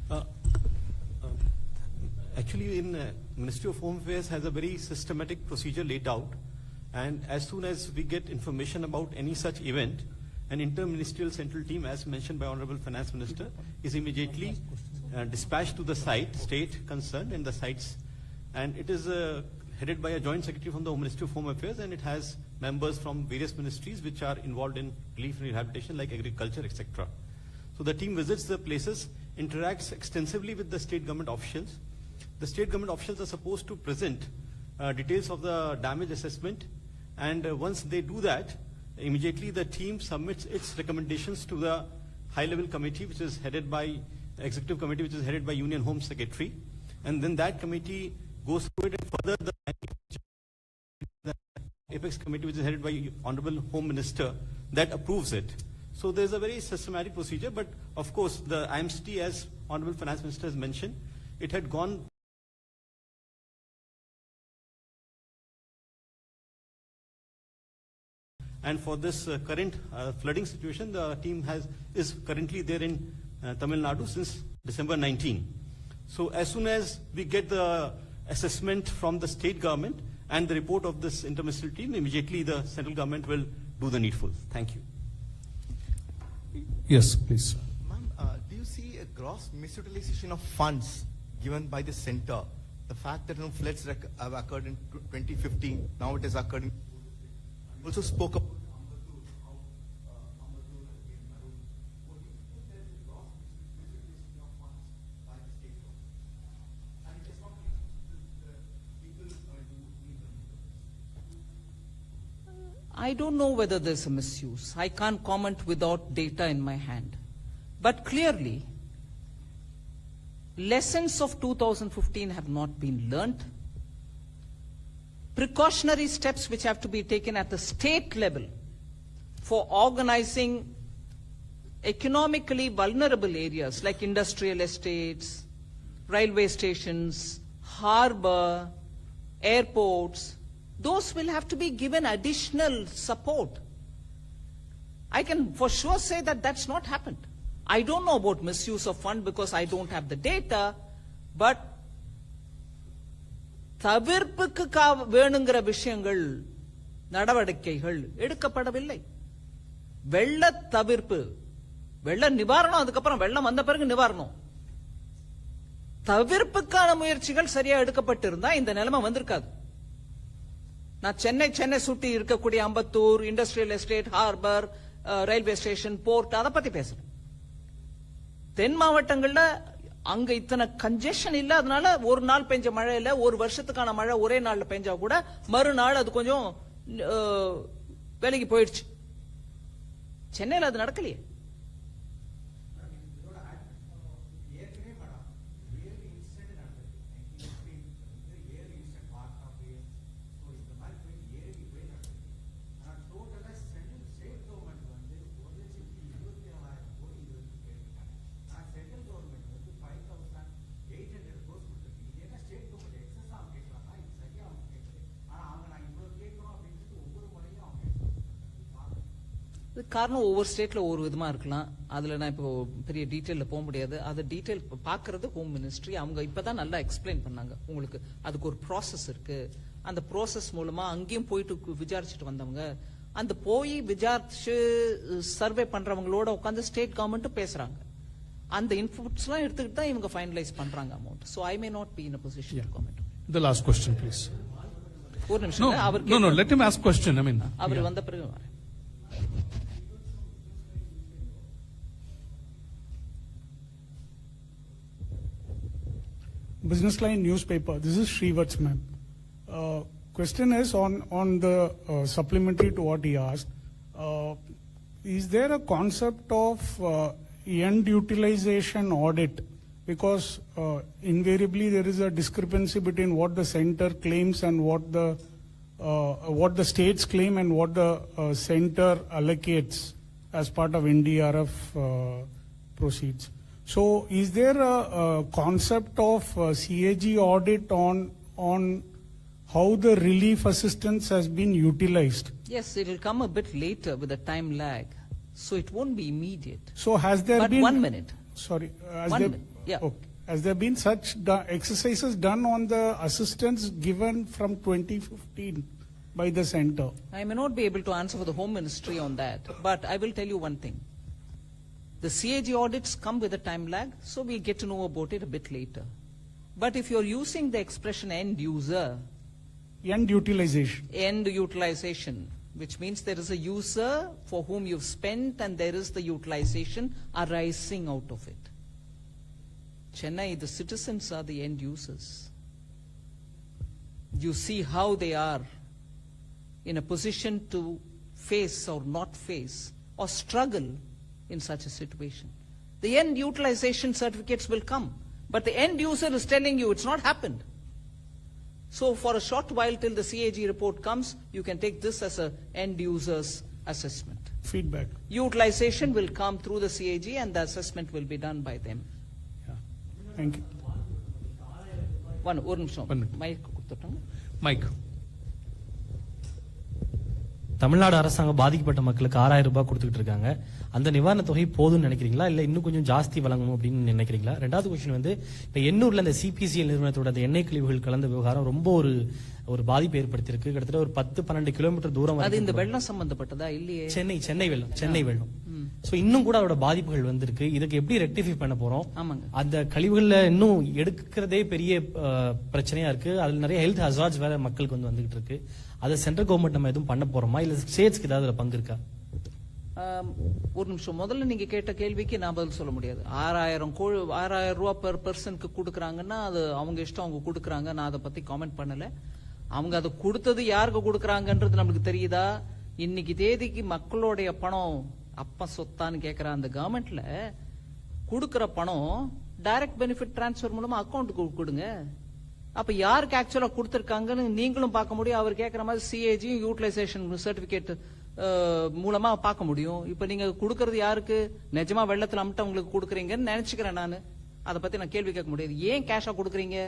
that. Actually, Ministry of Home Affairs has a very systematic procedure laid out, and as soon as we get information about any such event, an interministerial central team, as mentioned by Honorable Finance Minister, is immediately dispatched to the state concerned and the sites, and it is headed by a joint secretary from the Ministry of Home Affairs, and it has members from various ministries which are involved in relief and rehabilitation like agriculture, etc. So the team visits the places, interacts extensively with the state government officials. The state government officials are supposed to present details of the damage assessment, and once they do that, immediately the team submits its recommendations to the high-level committee, which is headed by executive committee, which is headed by Union Home Secretary, and then that committee goes through it, and further the Apex committee, which is headed by Honorable Home Minister, that approves it. So there's a very systematic procedure, but of course the IMCT, as Honorable Finance Minister has mentioned, it had gone and for this current flooding situation, the team is currently there in Tamil Nadu since December 19. So as soon as we get the assessment from the state government and the report of this interministerial team, immediately the central government will do the needful. Thank you. Yes, please. Ma'am, do you see a gross misutilization of funds given by the center? The fact that floods have occurred in 2015, now it has occurred in... Also spoke about I don't know whether there's a misuse. I can't comment without data in my hand. But clearly, lessons of 2015 have not been learnt. Precautionary steps which have to be taken at the state level for organizing economically vulnerable areas like industrial estates, railway stations, harbor, airports, those will have to be given additional support. I can for sure say that that's not happened. I don't know about misuse of fund because I don't have the data, but தவிர்ப்புக்கு வேணுங்கிற விஷயங்கள் நடவடிக்கைகள் எடுக்கப்படவில்லை. வெள்ள தவிர்ப்பு, வெள்ள நிவாரணம், அதுக்கப்புறம் வெள்ளம் வந்த பிறகு நிவாரணம், தவிர்ப்புக்கான முயற்சிகள் சரியா எடுக்கப்பட்டிருந்தா இந்த நிலைமை வந்திருக்காது. நான் சென்னை சுற்றி இருக்கக்கூடிய Ambattur, industrial estate, harbour, railway station, port, அதை பத்தி பேசுறேன். தென் மாவட்டங்கள்ல அங்க இத்தனை கன்ஜெஷன் இல்லாதனால ஒரு நாள் பெஞ்ச மழையில ஒரு வருஷத்துக்கான மழை ஒரே நாள்ல பெஞ்சா கூட மறுநாள் அது கொஞ்சம் வேலைக்கு போயிடுச்சு. சென்னையில் அது நடக்கலையே. காரணம் ஒவ்வொரு ஸ்டேட்ல ஒவ்வொரு விதமா இருக்கலாம். அதுல நான் இப்போ பெரிய டீடைல்ல போக முடியாது. அது டீடைல் பாக்குறது ஹோம் மினிஸ்ட்ரி. அவங்க இப்பதான் நல்லா எக்ஸ்பிளைன் பண்ணாங்க. உங்களுக்கு அதுக்கு ஒரு ப்ராசஸ் இருக்கு. அந்த ப்ராசஸ் மூலமா அங்கேயும் போயிட்டு விசாரிச்சுட்டு வந்தவங்க, அந்த போய் விசாரிச்சு சர்வே பண்றவங்களோட உட்காந்து ஸ்டேட் கவர்மெண்ட் பேசுறாங்க. அந்த இன்புட்ஸ் எல்லாம் எடுத்துக்கிட்டு தான் இவங்க ஃபைனலைஸ் பண்றாங்க amount. So I may not be in a position to comment. The last question, please. ஒரு நிமிஷம். No, let him ask question. I mean, அவர் வந்த பிறகு வரேன். Business Line newspaper. This is Srivat's ma'am. Question is on the supplementary to what he asked. Is there a concept of end utilization audit? Because invariably there is a discrepancy between what the center claims and what the states claim and what the center allocates as part of NDRF proceeds. So is there a concept of CAG audit on how the relief assistance has been utilized? Yes, it will come a bit later with a time lag. So it won't be immediate. So has there But been... 1 minute. Sorry. One minute, yeah. Okay. Has there been such exercises done on the assistance given from 2015 by the center? I may not be able to answer for the Home Ministry on that, but I will tell you one thing. The CAG audits come with a time lag, so we'll get to know about it a bit later. But if you're using the expression end user, End utilization. end utilization, which means there is a user for whom you've spent and there is the utilization arising out of it. Chennai, the citizens are the end users. You see how they are in a position to face or not face or struggle in such a situation. The end utilization certificates will come, but the end user is telling you it's not happened. So for a short while till the CAG report comes, you can take this as a end user's assessment. Feedback. Utilization will come through the CAG and the assessment will be done by them. Thank you. ஒரு நிமிஷம். One minute. மைக் கொடுத்துட்டோம். Mike. தமிழ்நாடு அரசாங்கம் பாதிக்கப்பட்ட மக்களுக்கு 6000 ரூபாய் கொடுத்துட்டு இருக்காங்க. அந்த நிவாரண தொகை போதும்னு நினைக்கிறீங்களா இல்ல இன்னும் கொஞ்சம் ஜாஸ்தி வழங்கணும் அப்படின்னு நினைக்கிறீங்களா? ரெண்டாவது கொஸ்டின் வந்து இப்ப எண்ணூர்ல இந்த சிபிசிஎல் நிறுவனத்தோட அந்த எண்ணெய் கழிவுகள் கலந்த விவகாரம் ரொம்ப ஒரு பாதிப்பு ஏற்படுத்தியிருக்கு. கிட்டத்தட்ட ஒரு 10-12 கிலோமீட்டர் தூரம் அது இந்த வெள்ளம் சம்பந்தப்பட்டதா இல்லையே? சென்னை வெள்ளம். சோ இன்னும் கூட அதோட பாதிப்புகள் வந்திருக்கு. இதுக்கு எப்படி ரெக்டிஃபை பண்ண போறோம்? ஆமாங்க. அந்த கழிவுகள்ல இன்னும் எடுக்கிறதே பெரிய பிரச்சனையா இருக்கு. அதுல நிறைய ஹெல்த் ஹசார்ட்ஸ் வேற மக்களுக்கு வந்துகிட்டு இருக்கு. அதை சென்ட்ரல் கவர்மெண்ட் நம்ம எதுவும் பண்ண போறோமா இல்ல ஸ்டேட்ஸ்க்கு ஏதாவது அதுல பங்கு இருக்கா? ஒரு நிமிஷம். முதல்ல நீங்க கேட்ட கேள்விக்கு நான் பதில் சொல்ல முடியாது. 6000 ரூபாய் பெர் பர்சனுக்கு கொடுக்கறாங்கன்னா அது அவங்க இஷ்டம், அவங்க கொடுக்கறாங்க. நான் அதை பத்தி காமெண்ட் பண்ணல. அவங்க அதை கொடுத்தது யாருக்கு கொடுக்கறாங்கன்றது நமக்கு தெரியுதா? இன்னைக்கு தேதிக்கு மக்களுடைய பணம் அப்ப சொத்தான்னு கேக்குற அந்த கவர்மெண்ட்ல கொடுக்கற பணம் டைரக்ட் பெனிஃபிட் டிரான்ஸ்பர் மூலமா அக்கௌண்ட்டுக்கு கொடுங்க. அப்ப யாருக்கு ஆக்சுவலா கொடுத்திருக்காங்கன்னு நீங்களும் பார்க்க முடியும். அவர் கேட்கிற மாதிரி சிஏஜி யூட்டிலைசேஷன் சர்டிபிகேட் மூலமா பார்க்க முடியும். இப்ப நீங்க கொடுக்கறது யாருக்கு? நிஜமா வெள்ளத்துல அமிட்ட உங்களுக்கு கொடுக்குறீங்கன்னு நினைச்சுக்கிறேன் நானு. அதை பத்தி நான் கேள்வி கேட்க முடியாது. ஏன் கேஷா கொடுக்குறீங்க?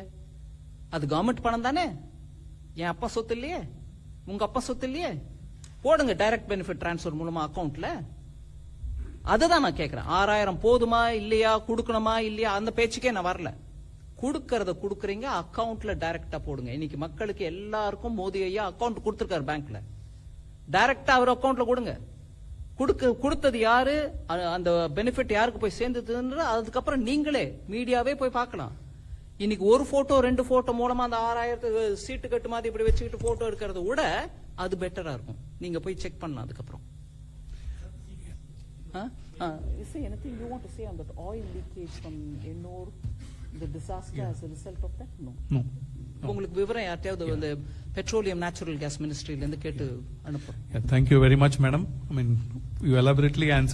அது கவர்மெண்ட் பணம் தானே. என் அப்பா சொத்து இல்லையே, உங்க அப்பா சொத்து இல்லையே. போடுங்க டைரக்ட் பெனிஃபிட் டிரான்ஸ்பர் மூலமா அக்கௌண்ட்ல. அதுதான் நான் கேட்கிறேன். 6000 போதுமா இல்லையா, கொடுக்கணுமா இல்லையா, அந்த பேச்சுக்கே நான் வரல. கொடுக்கறத கொடுக்குறீங்க, அக்கவுண்ட்ல டைரக்டா போடுங்க. இன்னைக்கு மக்களுக்கு எல்லாருக்கும் மோடி ஐயா அக்கவுண்ட் கொடுத்திருக்காரு பேங்க்ல. டைரக்டா அவர் அக்கவுண்ட்ல கொடுங்க. கொடுத்தது யாரு, அந்த பெனிஃபிட் யாருக்கு போய் சேர்ந்ததுன்ற அதுக்கப்புறம் நீங்களே மீடியாவே போய் பார்க்கலாம். இன்னைக்கு ஒரு போட்டோ 2 போட்டோ மூலமா அந்த 6000 சீட்டு கட்டு மாதிரி இப்படி வச்சுக்கிட்டு போட்டோ எடுக்கிறத விட அது பெட்டரா இருக்கும். நீங்க போய் செக் பண்ணலாம் அதுக்கப்புறம். Is there anything you want to say on that oil leakage from Ennore, the disaster as a result of that? No. உங்களுக்கு விவரம் யார்ட்டையாவது அந்த பெட்ரோலியம் நேச்சுரல் கேஸ் மினிஸ்ட்ரியில இருந்து கேட்டு அனுப்புறோம். Thank you very much, madam. I mean, you elaborately answered